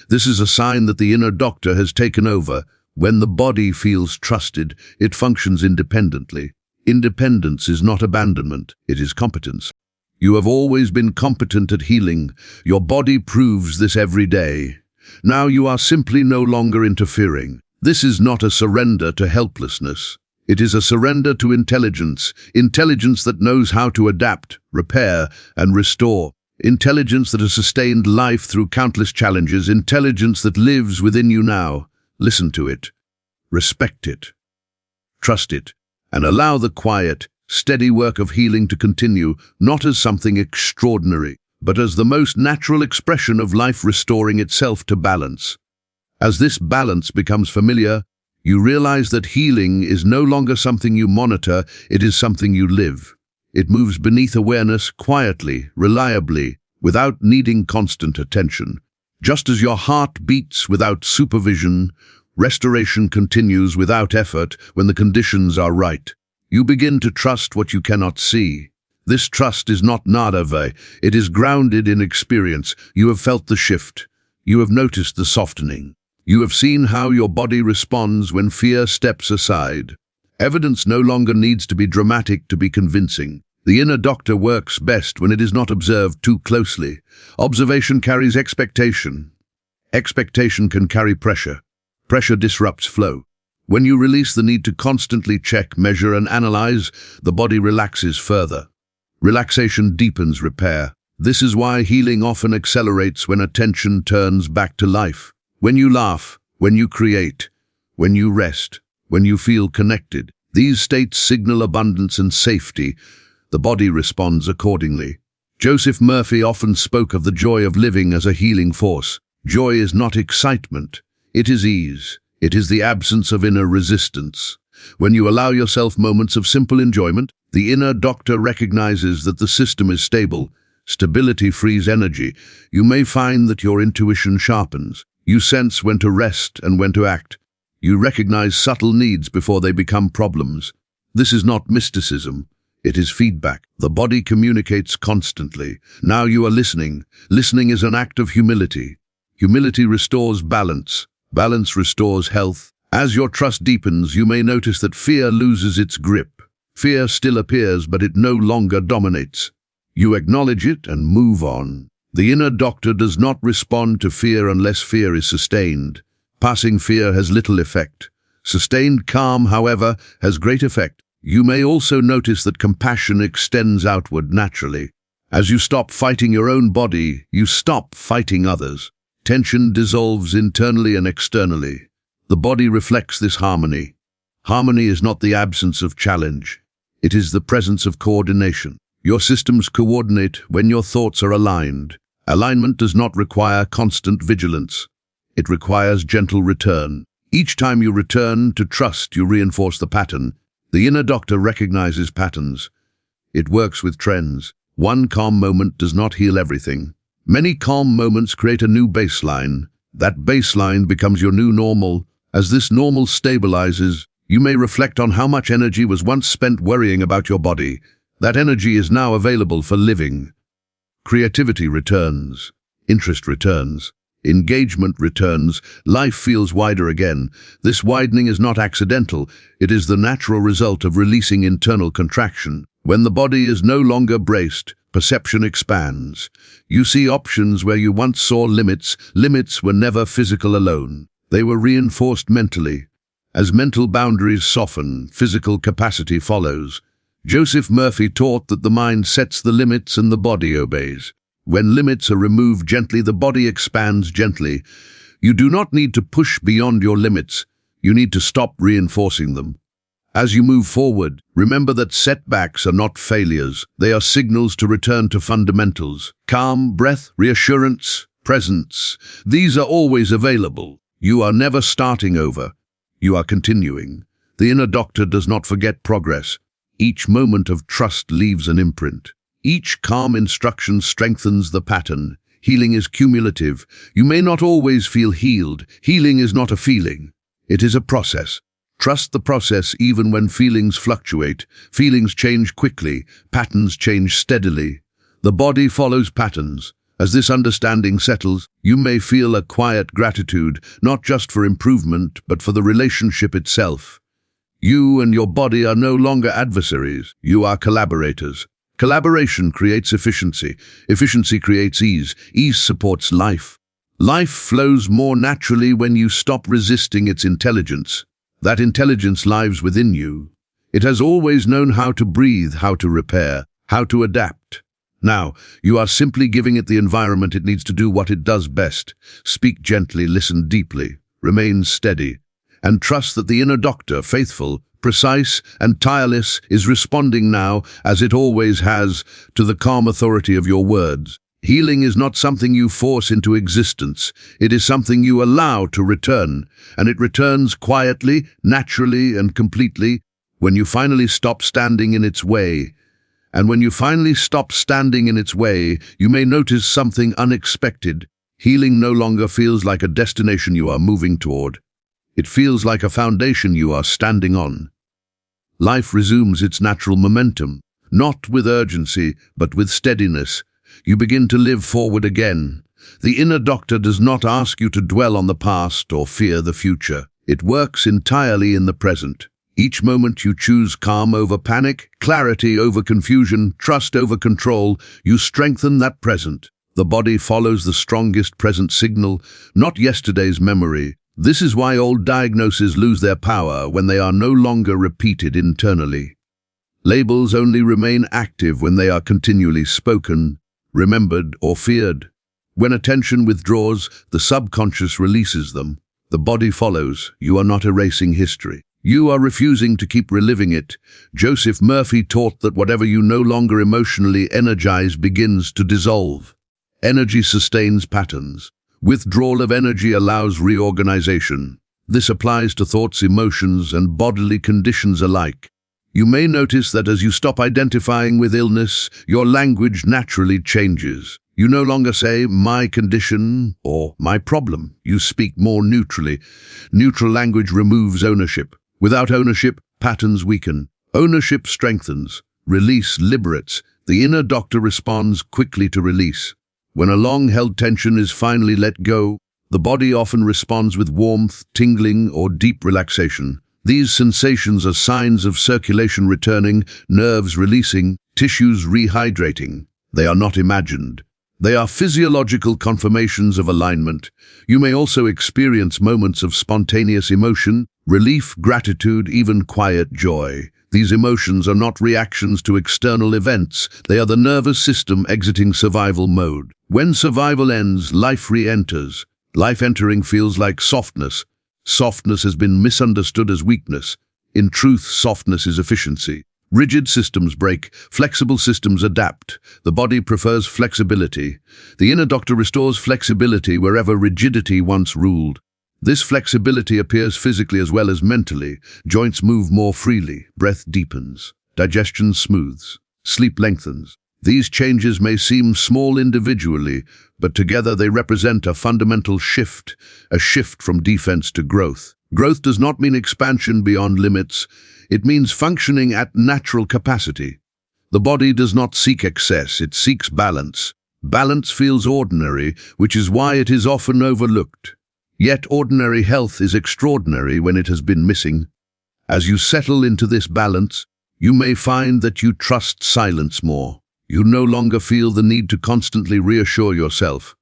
This is a sign that the inner doctor has taken over. When the body feels trusted, it functions independently. Independence is not abandonment, it is competence. You have always been competent at healing. Your body proves this every day. Now you are simply no longer interfering. This is not a surrender to helplessness. It is a surrender to intelligence, intelligence that knows how to adapt, repair, and restore. Intelligence that has sustained life through countless challenges, intelligence that lives within you now. Listen to it. Respect it. Trust it. And allow the quiet, steady work of healing to continue, not as something extraordinary, but as the most natural expression of life restoring itself to balance. As this balance becomes familiar, you realize that healing is no longer something you monitor, it is something you live. It moves beneath awareness, quietly, reliably, without needing constant attention. Just as your heart beats without supervision, restoration continues without effort when the conditions are right. You begin to trust what you cannot see. This trust is not naive, it is grounded in experience. You have felt the shift. You have noticed the softening. You have seen how your body responds when fear steps aside. Evidence no longer needs to be dramatic to be convincing. The inner doctor works best when it is not observed too closely. Observation carries expectation. Expectation can carry pressure. Pressure disrupts flow. When you release the need to constantly check, measure, and analyze, the body relaxes further. Relaxation deepens repair. This is why healing often accelerates when attention turns back to life. When you laugh, when you create, when you rest, when you feel connected, these states signal abundance and safety. The body responds accordingly. Joseph Murphy often spoke of the joy of living as a healing force. Joy is not excitement, it is ease. It is the absence of inner resistance. When you allow yourself moments of simple enjoyment, the inner doctor recognizes that the system is stable. Stability frees energy. You may find that your intuition sharpens. You sense when to rest and when to act. You recognize subtle needs before they become problems. This is not mysticism. It is feedback. The body communicates constantly. Now you are listening. Listening is an act of humility. Humility restores balance. Balance restores health. As your trust deepens, you may notice that fear loses its grip. Fear still appears, but it no longer dominates. You acknowledge it and move on. The inner doctor does not respond to fear unless fear is sustained. Passing fear has little effect. Sustained calm, however, has great effect. You may also notice that compassion extends outward naturally. As you stop fighting your own body, you stop fighting others. Tension dissolves internally and externally. The body reflects this harmony. Harmony is not the absence of challenge. It is the presence of coordination. Your systems coordinate when your thoughts are aligned. Alignment does not require constant vigilance. It requires gentle return. Each time you return to trust, you reinforce the pattern. The inner doctor recognizes patterns. It works with trends. One calm moment does not heal everything. Many calm moments create a new baseline. That baseline becomes your new normal. As this normal stabilizes, you may reflect on how much energy was once spent worrying about your body. That energy is now available for living. Creativity returns. Interest returns. Engagement returns. Life feels wider again. This widening is not accidental. It is the natural result of releasing internal contraction. When the body is no longer braced, perception expands. You see options where you once saw limits. Limits were never physical alone. They were reinforced mentally. As mental boundaries soften, physical capacity follows. Joseph Murphy taught that the mind sets the limits and the body obeys. When limits are removed gently, the body expands gently. You do not need to push beyond your limits. You need to stop reinforcing them. As you move forward, remember that setbacks are not failures. They are signals to return to fundamentals. Calm, breath, reassurance, presence. These are always available. You are never starting over. You are continuing. The inner doctor does not forget progress. Each moment of trust leaves an imprint. Each calm instruction strengthens the pattern. Healing is cumulative. You may not always feel healed. Healing is not a feeling. It is a process. Trust the process even when feelings fluctuate. Feelings change quickly. Patterns change steadily. The body follows patterns. As this understanding settles, you may feel a quiet gratitude, not just for improvement, but for the relationship itself. You and your body are no longer adversaries. You are collaborators. Collaboration creates efficiency. Efficiency creates ease. Ease supports life. Life flows more naturally when you stop resisting its intelligence. That intelligence lives within you. It has always known how to breathe, how to repair, how to adapt. Now, you are simply giving it the environment it needs to do what it does best. Speak gently, listen deeply, remain steady, and trust that the inner doctor, faithful, precise, and tireless, is responding now, as it always has, to the calm authority of your words. Healing is not something you force into existence. It is something you allow to return, and it returns quietly, naturally, and completely when you finally stop standing in its way. And when you finally stop standing in its way, you may notice something unexpected. Healing no longer feels like a destination you are moving toward. It feels like a foundation you are standing on. Life resumes its natural momentum, not with urgency, but with steadiness. You begin to live forward again. The inner doctor does not ask you to dwell on the past or fear the future. It works entirely in the present. Each moment you choose calm over panic, clarity over confusion, trust over control, you strengthen that present. The body follows the strongest present signal, not yesterday's memory. This is why old diagnoses lose their power when they are no longer repeated internally. Labels only remain active when they are continually spoken. remembered, or feared. When attention withdraws, the subconscious releases them. The body follows. You are not erasing history. You are refusing to keep reliving it. Joseph Murphy taught that whatever you no longer emotionally energize begins to dissolve. Energy sustains patterns. Withdrawal of energy allows reorganization. This applies to thoughts, emotions, and bodily conditions alike. You may notice that as you stop identifying with illness, your language naturally changes. You no longer say, "my condition" or "my problem." You speak more neutrally. Neutral language removes ownership. Without ownership, patterns weaken. Ownership strengthens. Release liberates. The inner doctor responds quickly to release. When a long-held tension is finally let go, the body often responds with warmth, tingling, or deep relaxation. These sensations are signs of circulation returning, nerves releasing, tissues rehydrating. They are not imagined. They are physiological confirmations of alignment. You may also experience moments of spontaneous emotion, relief, gratitude, even quiet joy. These emotions are not reactions to external events. They are the nervous system exiting survival mode. When survival ends, life re-enters. Life entering feels like softness. Softness has been misunderstood as weakness. In truth, softness is efficiency. Rigid systems break, flexible systems adapt. The body prefers flexibility. The inner doctor restores flexibility wherever rigidity once ruled. This flexibility appears physically as well as mentally. Joints move more freely, breath deepens, digestion smooths, sleep lengthens. These changes may seem small individually, but together they represent a fundamental shift, a shift from defense to growth. Growth does not mean expansion beyond limits. It means functioning at natural capacity. The body does not seek excess, it seeks balance. Balance feels ordinary, which is why it is often overlooked. Yet ordinary health is extraordinary when it has been missing. As you settle into this balance, you may find that you trust silence more. You no longer feel the need to constantly reassure yourself.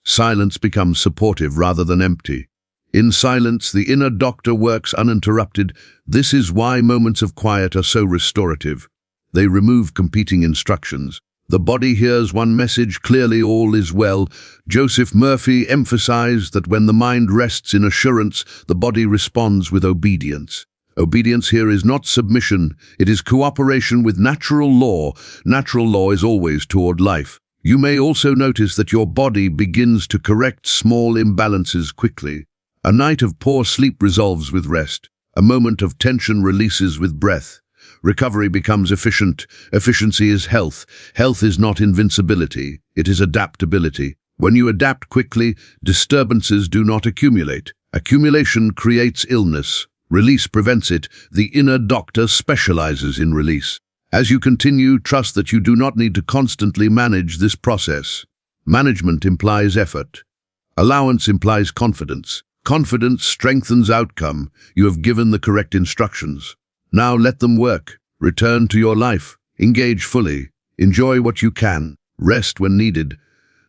Silence becomes supportive rather than empty. In silence, the inner doctor works uninterrupted. This is why moments of quiet are so restorative. They remove competing instructions. The body hears one message clearly: all is well. Joseph Murphy emphasized that when the mind rests in assurance, the body responds with obedience. Obedience here is not submission, it is cooperation with natural law. Natural law is always toward life. You may also notice that your body begins to correct small imbalances quickly. A night of poor sleep resolves with rest. A moment of tension releases with breath. Recovery becomes efficient. Efficiency is health. Health is not invincibility, it is adaptability. When you adapt quickly, disturbances do not accumulate. Accumulation creates illness. Release prevents it. The inner doctor specializes in release. As you continue, trust that you do not need to constantly manage this process. Management implies effort. Allowance implies confidence. Confidence strengthens outcome. You have given the correct instructions. Now let them work. Return to your life. Engage fully. Enjoy what you can. Rest when needed.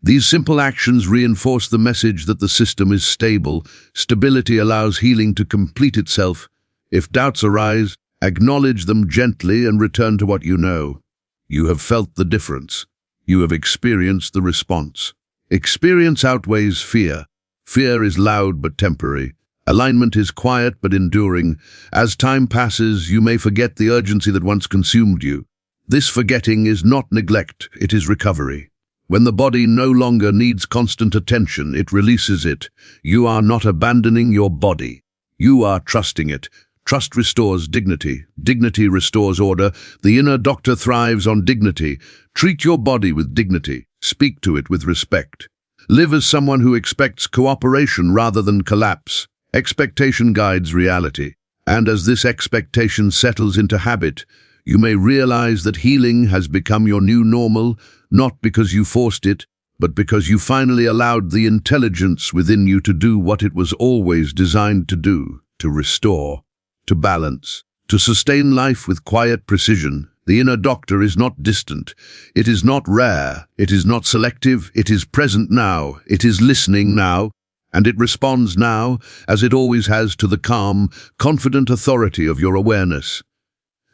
These simple actions reinforce the message that the system is stable. Stability allows healing to complete itself. If doubts arise, acknowledge them gently and return to what you know. You have felt the difference. You have experienced the response. Experience outweighs fear. Fear is loud but temporary. Alignment is quiet but enduring. As time passes, you may forget the urgency that once consumed you. This forgetting is not neglect, it is recovery. When the body no longer needs constant attention, it releases it. You are not abandoning your body. You are trusting it. Trust restores dignity. Dignity restores order. The inner doctor thrives on dignity. Treat your body with dignity. Speak to it with respect. Live as someone who expects cooperation rather than collapse. Expectation guides reality, and as this expectation settles into habit, you may realize that healing has become your new normal, not because you forced it, but because you finally allowed the intelligence within you to do what it was always designed to do, to restore, to balance, to sustain life with quiet precision. The inner doctor is not distant. It is not rare. It is not selective. It is present now. It is listening now. And it responds now, as it always has, to the calm, confident authority of your awareness.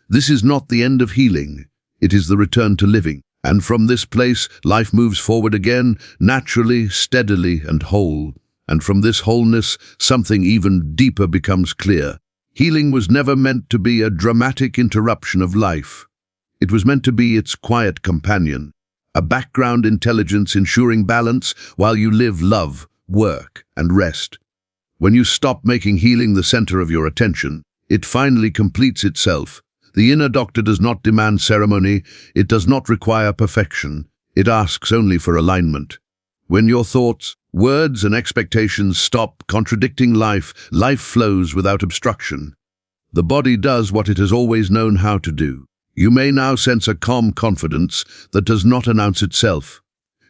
This is not the end of healing. It is the return to living. And from this place, life moves forward again, naturally, steadily, and whole. And from this wholeness, something even deeper becomes clear. Healing was never meant to be a dramatic interruption of life. It was meant to be its quiet companion, a background intelligence ensuring balance while you live, love, work, and rest. When you stop making healing the center of your attention, it finally completes itself. The inner doctor does not demand ceremony, it does not require perfection, it asks only for alignment. When your thoughts, words, and expectations stop contradicting life, life flows without obstruction. The body does what it has always known how to do. You may now sense a calm confidence that does not announce itself.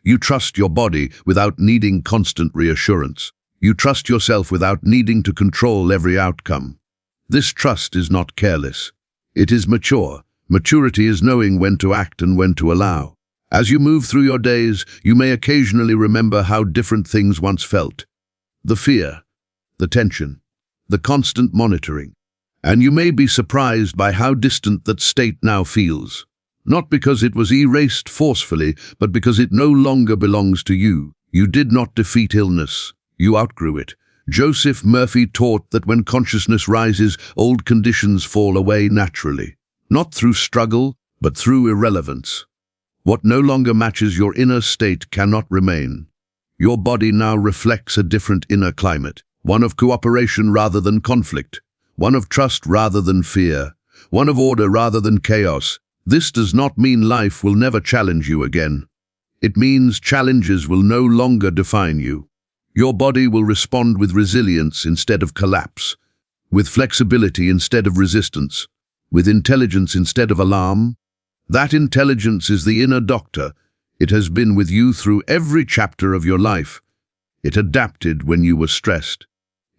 You trust your body without needing constant reassurance. You trust yourself without needing to control every outcome. This trust is not careless. It is mature. Maturity is knowing when to act and when to allow. As you move through your days, you may occasionally remember how different things once felt. The fear, the tension, the constant monitoring. And you may be surprised by how distant that state now feels. Not because it was erased forcefully, but because it no longer belongs to you. You did not defeat illness. You outgrew it. Joseph Murphy taught that when consciousness rises, old conditions fall away naturally. Not through struggle, but through irrelevance. What no longer matches your inner state cannot remain. Your body now reflects a different inner climate, one of cooperation rather than conflict, one of trust rather than fear, one of order rather than chaos. This does not mean life will never challenge you again. It means challenges will no longer define you. Your body will respond with resilience instead of collapse, with flexibility instead of resistance, with intelligence instead of alarm. That intelligence is the inner doctor. It has been with you through every chapter of your life. It adapted when you were stressed.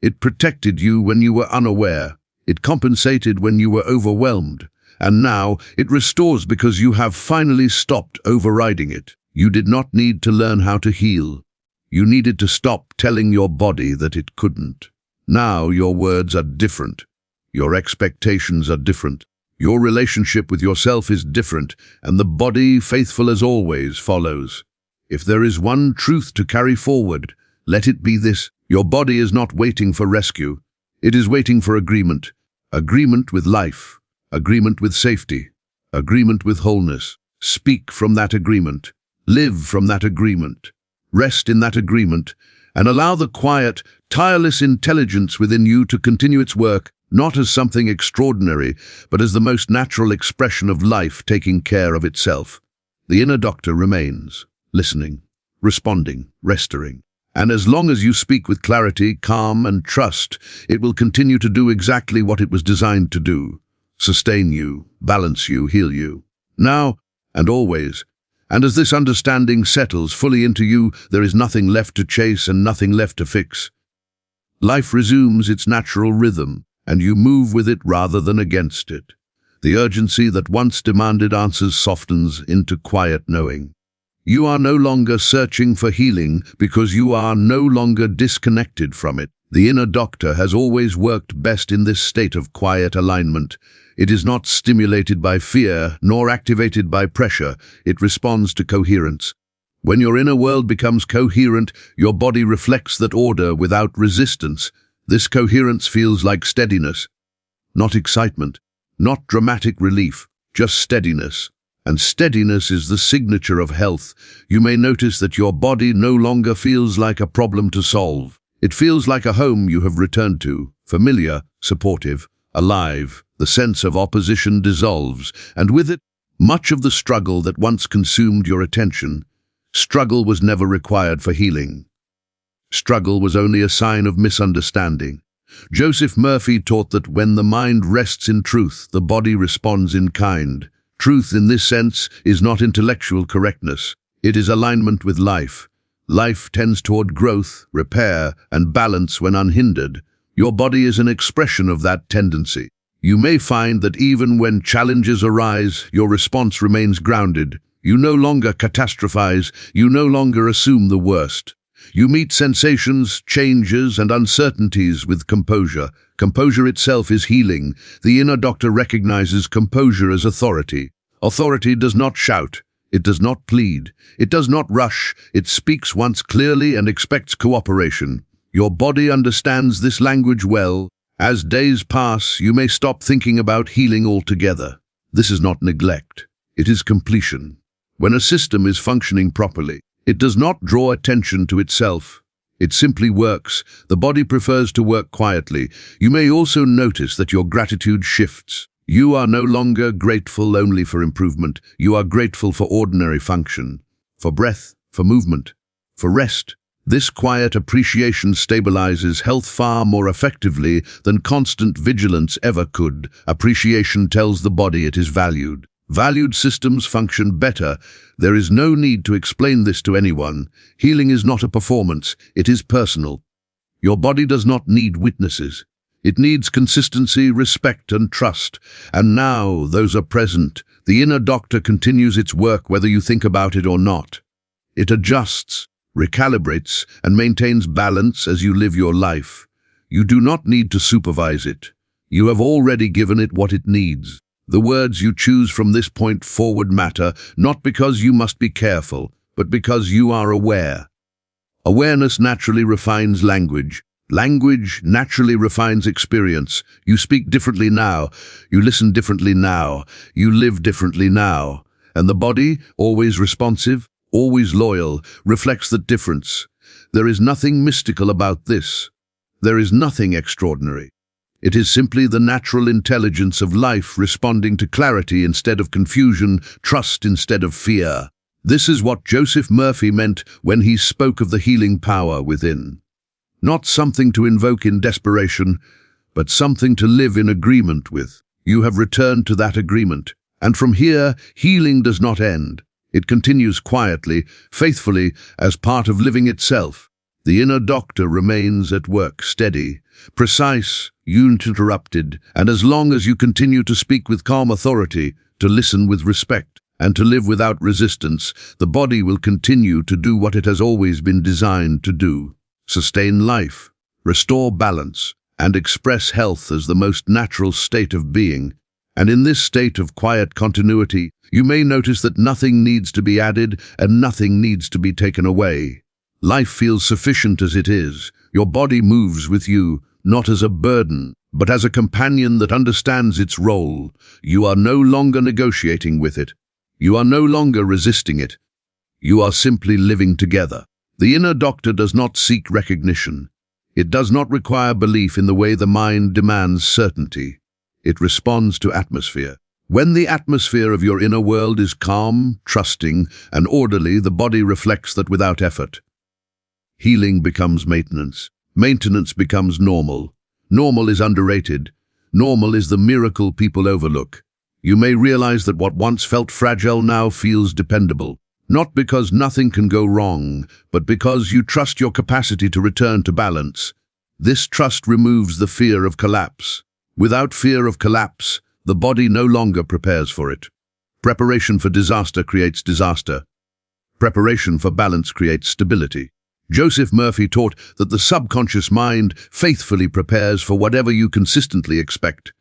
It protected you when you were unaware. It compensated when you were overwhelmed. And now it restores because you have finally stopped overriding it. You did not need to learn how to heal. You needed to stop telling your body that it couldn't. Now your words are different. Your expectations are different. Your relationship with yourself is different, and the body, faithful as always, follows. If there is one truth to carry forward, let it be this: your body is not waiting for rescue. It is waiting for agreement. Agreement with life. Agreement with safety. Agreement with wholeness. Speak from that agreement. Live from that agreement. Rest in that agreement, and allow the quiet, tireless intelligence within you to continue its work, not as something extraordinary, but as the most natural expression of life taking care of itself. The inner doctor remains, listening, responding, restoring. And as long as you speak with clarity, calm, and trust, it will continue to do exactly what it was designed to do: sustain you, balance you, heal you. Now and always. And as this understanding settles fully into you, there is nothing left to chase and nothing left to fix. Life resumes its natural rhythm, and you move with it rather than against it. The urgency that once demanded answers softens into quiet knowing. You are no longer searching for healing because you are no longer disconnected from it. The inner doctor has always worked best in this state of quiet alignment. It is not stimulated by fear nor activated by pressure. It responds to coherence. When your inner world becomes coherent, your body reflects that order without resistance. This coherence feels like steadiness, not excitement, not dramatic relief, just steadiness. And steadiness is the signature of health. You may notice that your body no longer feels like a problem to solve. It feels like a home you have returned to, familiar, supportive, alive. The sense of opposition dissolves, and with it, much of the struggle that once consumed your attention. Struggle was never required for healing. Struggle was only a sign of misunderstanding. Joseph Murphy taught that when the mind rests in truth, the body responds in kind. Truth in this sense is not intellectual correctness. It is alignment with life. Life tends toward growth, repair, and balance when unhindered. Your body is an expression of that tendency. You may find that even when challenges arise, your response remains grounded. You no longer catastrophize. You no longer assume the worst. You meet sensations, changes, and uncertainties with composure. Composure itself is healing. The inner doctor recognizes composure as authority. Authority does not shout. It does not plead. It does not rush. It speaks once clearly and expects cooperation. Your body understands this language well. As days pass, you may stop thinking about healing altogether. This is not neglect. It is completion. When a system is functioning properly, it does not draw attention to itself. It simply works. The body prefers to work quietly. You may also notice that your gratitude shifts. You are no longer grateful only for improvement. You are grateful for ordinary function, for breath, for movement, for rest. This quiet appreciation stabilizes health far more effectively than constant vigilance ever could. Appreciation tells the body it is valued. Valued systems function better. There is no need to explain this to anyone. Healing is not a performance. It is personal. Your body does not need witnesses. It needs consistency, respect, and trust. And now those are present. The inner doctor continues its work whether you think about it or not. It adjusts, recalibrates, and maintains balance as you live your life. You do not need to supervise it. You have already given it what it needs. The words you choose from this point forward matter, not because you must be careful, but because you are aware. Awareness naturally refines language. Language naturally refines experience. You speak differently now. You listen differently now. You live differently now. And the body, always responsive, always loyal, reflects that difference. There is nothing mystical about this. There is nothing extraordinary. It is simply the natural intelligence of life responding to clarity instead of confusion, trust instead of fear. This is what Joseph Murphy meant when he spoke of the healing power within. Not something to invoke in desperation, but something to live in agreement with. You have returned to that agreement. And from here, healing does not end. It continues quietly, faithfully, as part of living itself. The inner doctor remains at work, steady, precise, uninterrupted, and as long as you continue to speak with calm authority, to listen with respect, and to live without resistance, the body will continue to do what it has always been designed to do. Sustain life, restore balance, and express health as the most natural state of being. And in this state of quiet continuity, you may notice that nothing needs to be added and nothing needs to be taken away. Life feels sufficient as it is. Your body moves with you, not as a burden, but as a companion that understands its role. You are no longer negotiating with it. You are no longer resisting it. You are simply living together. The inner doctor does not seek recognition. It does not require belief in the way the mind demands certainty. It responds to atmosphere. When the atmosphere of your inner world is calm, trusting, and orderly, the body reflects that without effort. Healing becomes maintenance. Maintenance becomes normal. Normal is underrated. Normal is the miracle people overlook. You may realize that what once felt fragile now feels dependable. Not because nothing can go wrong, but because you trust your capacity to return to balance. This trust removes the fear of collapse. Without fear of collapse, the body no longer prepares for it. Preparation for disaster creates disaster. Preparation for balance creates stability. Joseph Murphy taught that the subconscious mind faithfully prepares for whatever you consistently expect.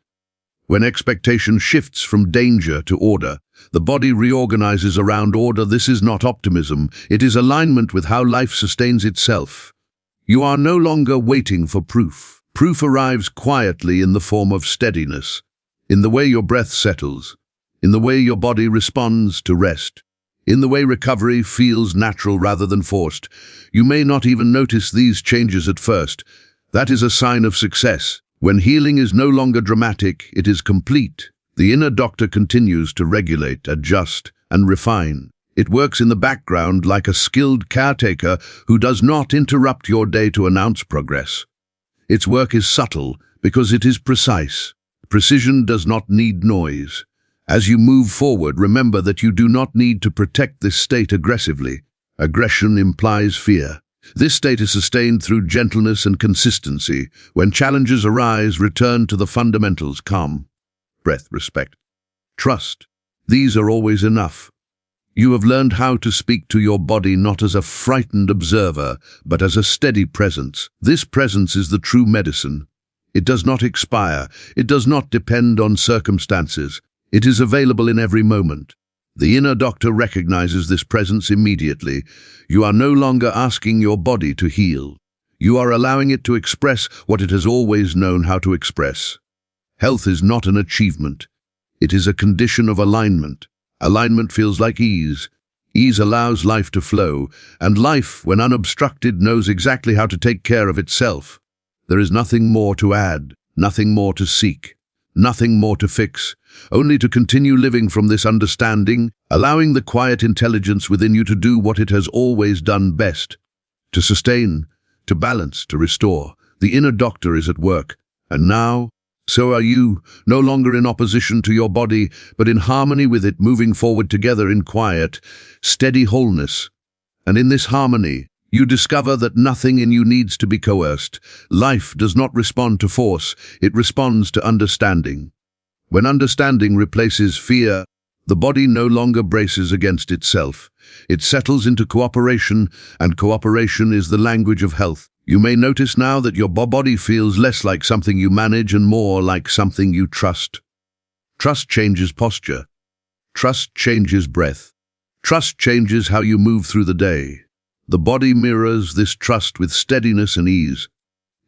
When expectation shifts from danger to order, the body reorganizes around order. This is not optimism. It is alignment with how life sustains itself. You are no longer waiting for proof. Proof arrives quietly in the form of steadiness, in the way your breath settles, in the way your body responds to rest, in the way recovery feels natural rather than forced. You may not even notice these changes at first. That is a sign of success. When healing is no longer dramatic, it is complete. The inner doctor continues to regulate, adjust, and refine. It works in the background like a skilled caretaker who does not interrupt your day to announce progress. Its work is subtle because it is precise. Precision does not need noise. As you move forward, remember that you do not need to protect this state aggressively. Aggression implies fear. This state is sustained through gentleness and consistency. When challenges arise, return to the fundamentals: calm, breath, respect, trust. These are always enough. You have learned how to speak to your body not as a frightened observer, but as a steady presence. This presence is the true medicine. It does not expire. It does not depend on circumstances. It is available in every moment. The inner doctor recognizes this presence immediately. You are no longer asking your body to heal. You are allowing it to express what it has always known how to express. Health is not an achievement. It is a condition of alignment. Alignment feels like ease. Ease allows life to flow, and life, when unobstructed, knows exactly how to take care of itself. There is nothing more to add, nothing more to seek, nothing more to fix, only to continue living from this understanding, allowing the quiet intelligence within you to do what it has always done best, to sustain, to balance, to restore. The inner doctor is at work, and now, so are you, no longer in opposition to your body, but in harmony with it, moving forward together in quiet, steady wholeness. And in this harmony, you discover that nothing in you needs to be coerced. Life does not respond to force, it responds to understanding. When understanding replaces fear, the body no longer braces against itself. It settles into cooperation, and cooperation is the language of health. You may notice now that your body feels less like something you manage and more like something you trust. Trust changes posture. Trust changes breath. Trust changes how you move through the day. The body mirrors this trust with steadiness and ease.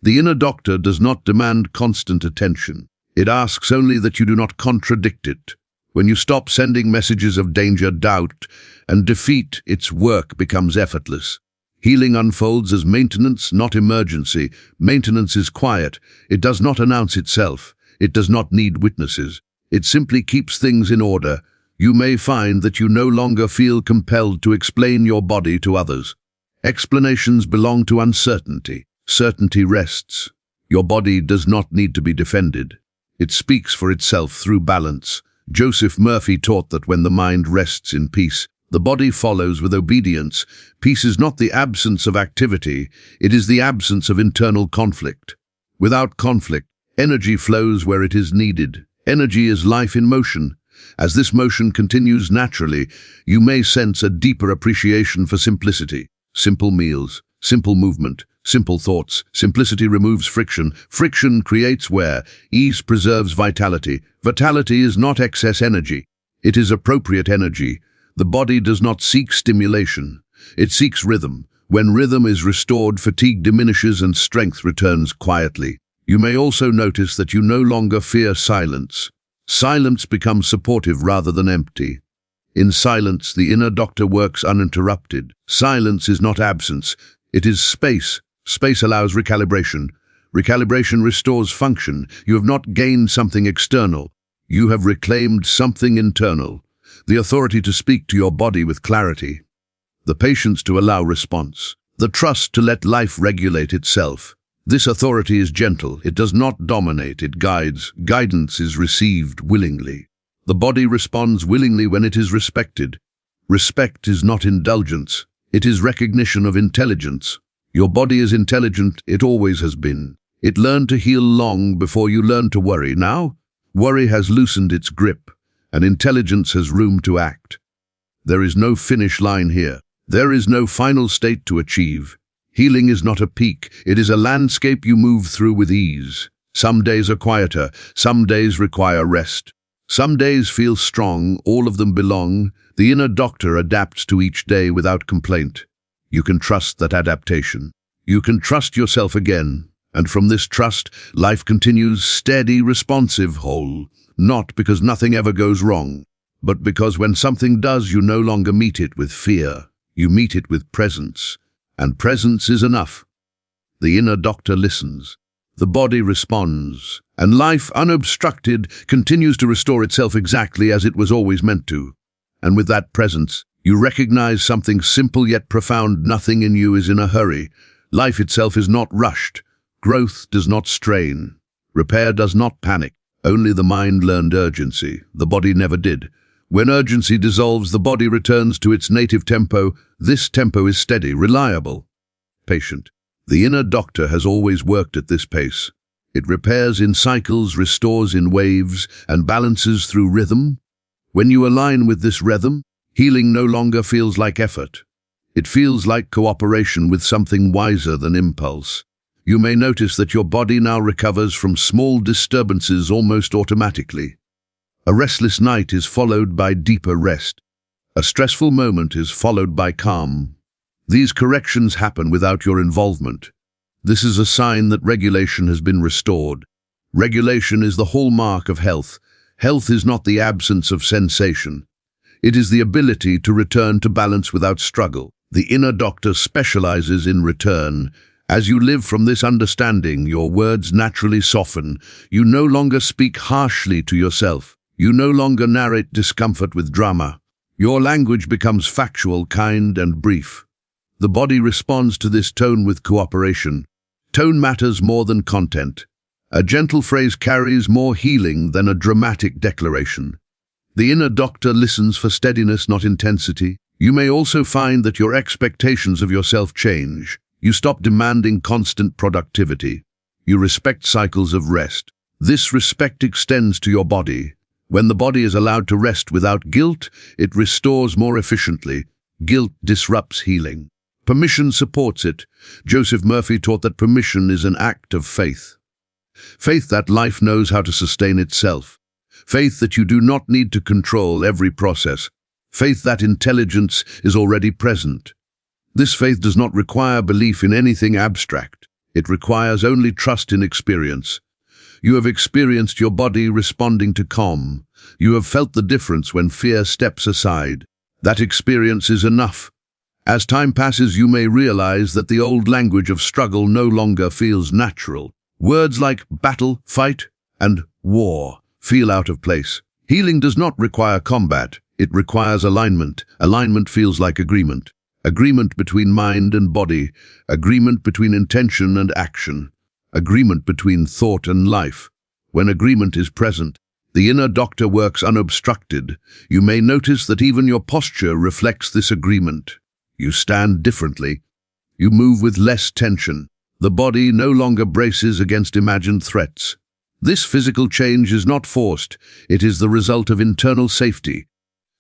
The inner doctor does not demand constant attention. It asks only that you do not contradict it. When you stop sending messages of danger, doubt, and defeat, its work becomes effortless. Healing unfolds as maintenance, not emergency. Maintenance is quiet. It does not announce itself. It does not need witnesses. It simply keeps things in order. You may find that you no longer feel compelled to explain your body to others. Explanations belong to uncertainty. Certainty rests. Your body does not need to be defended. It speaks for itself through balance. Joseph Murphy taught that when the mind rests in peace, the body follows with obedience. Peace is not the absence of activity, it is the absence of internal conflict. Without conflict, energy flows where it is needed. Energy is life in motion. As this motion continues naturally, you may sense a deeper appreciation for simplicity. Simple meals, simple movement, simple thoughts. Simplicity removes friction. Friction creates wear. Ease preserves vitality. Vitality is not excess energy. It is appropriate energy. The body does not seek stimulation. It seeks rhythm. When rhythm is restored, fatigue diminishes and strength returns quietly. You may also notice that you no longer fear silence. Silence becomes supportive rather than empty. In silence, the inner doctor works uninterrupted. Silence is not absence. It is space. Space allows recalibration. Recalibration restores function. You have not gained something external. You have reclaimed something internal. The authority to speak to your body with clarity. The patience to allow response. The trust to let life regulate itself. This authority is gentle. It does not dominate. It guides. Guidance is received willingly. The body responds willingly when it is respected. Respect is not indulgence. It is recognition of intelligence. Your body is intelligent. It always has been. It learned to heal long before you learned to worry. Now, worry has loosened its grip, and intelligence has room to act. There is no finish line here. There is no final state to achieve. Healing is not a peak. It is a landscape you move through with ease. Some days are quieter. Some days require rest. Some days feel strong. All of them belong. The inner doctor adapts to each day without complaint. You can trust that adaptation. You can trust yourself again. And from this trust, life continues steady, responsive, whole. Not because nothing ever goes wrong, but because when something does, you no longer meet it with fear. You meet it with presence. And presence is enough. The inner doctor listens. The body responds. And life, unobstructed, continues to restore itself exactly as it was always meant to. And with that presence, you recognize something simple yet profound. Nothing in you is in a hurry. Life itself is not rushed. Growth does not strain. Repair does not panic. Only the mind learned urgency. The body never did. When urgency dissolves, the body returns to its native tempo. This tempo is steady, reliable, patient. The inner doctor has always worked at this pace. It repairs in cycles, restores in waves, and balances through rhythm. When you align with this rhythm, healing no longer feels like effort. It feels like cooperation with something wiser than impulse. You may notice that your body now recovers from small disturbances almost automatically. A restless night is followed by deeper rest. A stressful moment is followed by calm. These corrections happen without your involvement. This is a sign that regulation has been restored. Regulation is the hallmark of health. Health is not the absence of sensation. It is the ability to return to balance without struggle. The inner doctor specializes in return. As you live from this understanding, your words naturally soften. You no longer speak harshly to yourself. You no longer narrate discomfort with drama. Your language becomes factual, kind, and brief. The body responds to this tone with cooperation. Tone matters more than content. A gentle phrase carries more healing than a dramatic declaration. The inner doctor listens for steadiness, not intensity. You may also find that your expectations of yourself change. You stop demanding constant productivity. You respect cycles of rest. This respect extends to your body. When the body is allowed to rest without guilt, it restores more efficiently. Guilt disrupts healing. Permission supports it. Joseph Murphy taught that permission is an act of faith. Faith that life knows how to sustain itself. Faith that you do not need to control every process. Faith that intelligence is already present. This faith does not require belief in anything abstract. It requires only trust in experience. You have experienced your body responding to calm. You have felt the difference when fear steps aside. That experience is enough. As time passes, you may realize that the old language of struggle no longer feels natural. Words like battle, fight, and war feel out of place. Healing does not require combat. It requires alignment. Alignment feels like agreement. Agreement between mind and body. Agreement between intention and action. Agreement between thought and life. When agreement is present, the inner doctor works unobstructed. You may notice that even your posture reflects this agreement. You stand differently. You move with less tension. The body no longer braces against imagined threats. This physical change is not forced. It is the result of internal safety.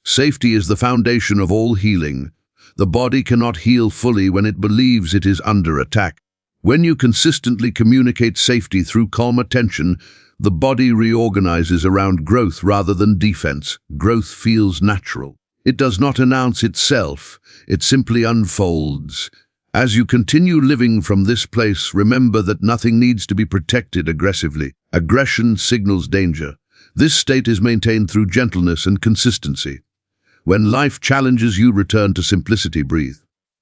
Safety is the foundation of all healing. The body cannot heal fully when it believes it is under attack. When you consistently communicate safety through calm attention, the body reorganizes around growth rather than defense. Growth feels natural. It does not announce itself. It simply unfolds. As you continue living from this place, remember that nothing needs to be protected aggressively. Aggression signals danger. This state is maintained through gentleness and consistency. When life challenges you, return to simplicity. Breathe.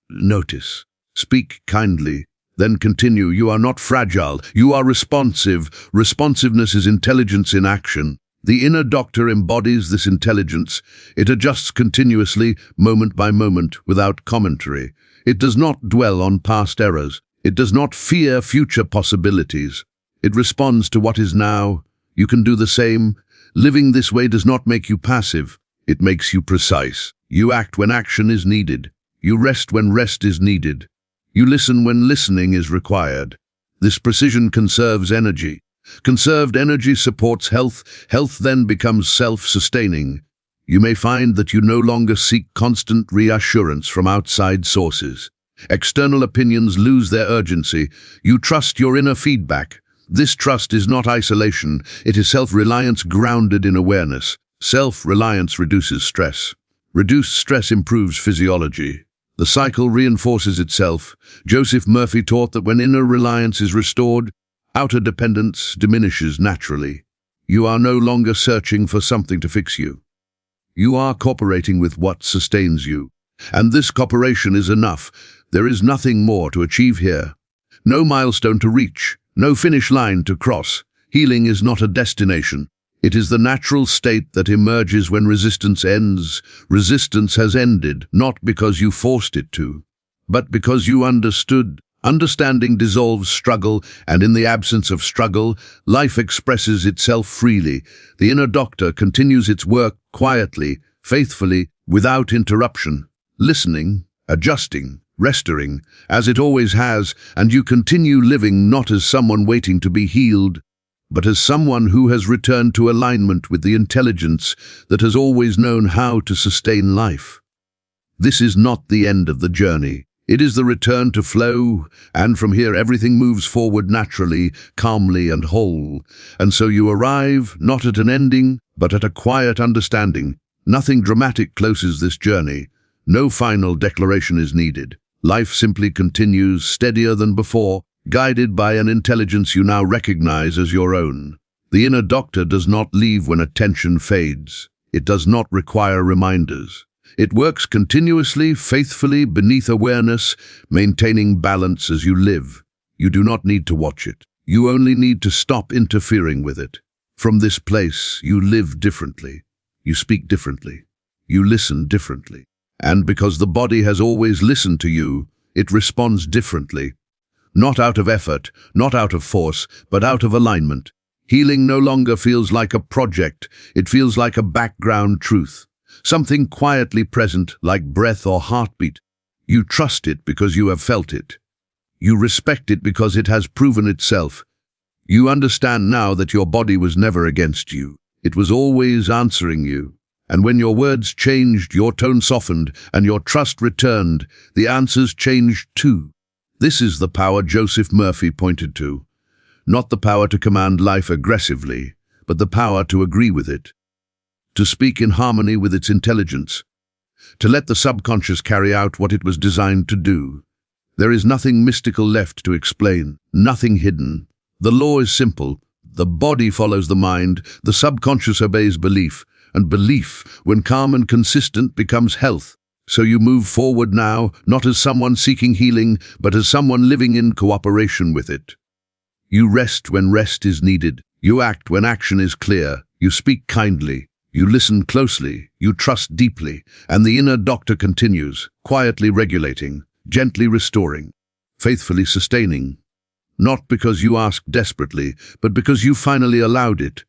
Notice. Speak kindly. Then continue. You are not fragile. You are responsive. Responsiveness is intelligence in action. The inner doctor embodies this intelligence. It adjusts continuously, moment by moment, without commentary. It does not dwell on past errors. It does not fear future possibilities. It responds to what is now. You can do the same. Living this way does not make you passive. It makes you precise. You act when action is needed. You rest when rest is needed. You listen when listening is required. This precision conserves energy. Conserved energy supports health. Health then becomes self-sustaining. You may find that you no longer seek constant reassurance from outside sources. External opinions lose their urgency. You trust your inner feedback. This trust is not isolation. It is self-reliance grounded in awareness. Self-reliance reduces stress. Reduced stress improves physiology. The cycle reinforces itself. Joseph Murphy taught that when inner reliance is restored, outer dependence diminishes naturally. You are no longer searching for something to fix you. You are cooperating with what sustains you. And this cooperation is enough. There is nothing more to achieve here. No milestone to reach. No finish line to cross. Healing is not a destination. It is the natural state that emerges when resistance ends. Resistance has ended, not because you forced it to, but because you understood. Understanding dissolves struggle, and in the absence of struggle, life expresses itself freely. The inner doctor continues its work quietly, faithfully, without interruption, listening, adjusting, restoring, as it always has, and you continue living not as someone waiting to be healed, but as someone who has returned to alignment with the intelligence that has always known how to sustain life. This is not the end of the journey. It is the return to flow, and from here everything moves forward naturally, calmly and whole. And so you arrive not at an ending, but at a quiet understanding. Nothing dramatic closes this journey. No final declaration is needed. Life simply continues, steadier than before, guided by an intelligence you now recognize as your own. The inner doctor does not leave when attention fades. It does not require reminders. It works continuously, faithfully, beneath awareness, maintaining balance as you live. You do not need to watch it. You only need to stop interfering with it. From this place, you live differently. You speak differently. You listen differently. And because the body has always listened to you, it responds differently. Not out of effort, not out of force, but out of alignment. Healing no longer feels like a project. It feels like a background truth. Something quietly present, like breath or heartbeat. You trust it because you have felt it. You respect it because it has proven itself. You understand now that your body was never against you. It was always answering you. And when your words changed, your tone softened, and your trust returned, the answers changed too. This is the power Joseph Murphy pointed to. Not the power to command life aggressively, but the power to agree with it. To speak in harmony with its intelligence. To let the subconscious carry out what it was designed to do. There is nothing mystical left to explain, nothing hidden. The law is simple. The body follows the mind, the subconscious obeys belief, and belief, when calm and consistent, becomes health. So you move forward now, not as someone seeking healing, but as someone living in cooperation with it. You rest when rest is needed. You act when action is clear. You speak kindly. You listen closely. You trust deeply. And the inner doctor continues, quietly regulating, gently restoring, faithfully sustaining. Not because you asked desperately, but because you finally allowed it.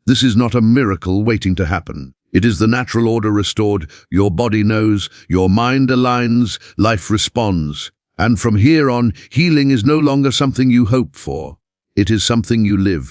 This is not a miracle waiting to happen. It is the natural order restored. Your body knows, your mind aligns, life responds. And from here on, healing is no longer something you hope for. It is something you live.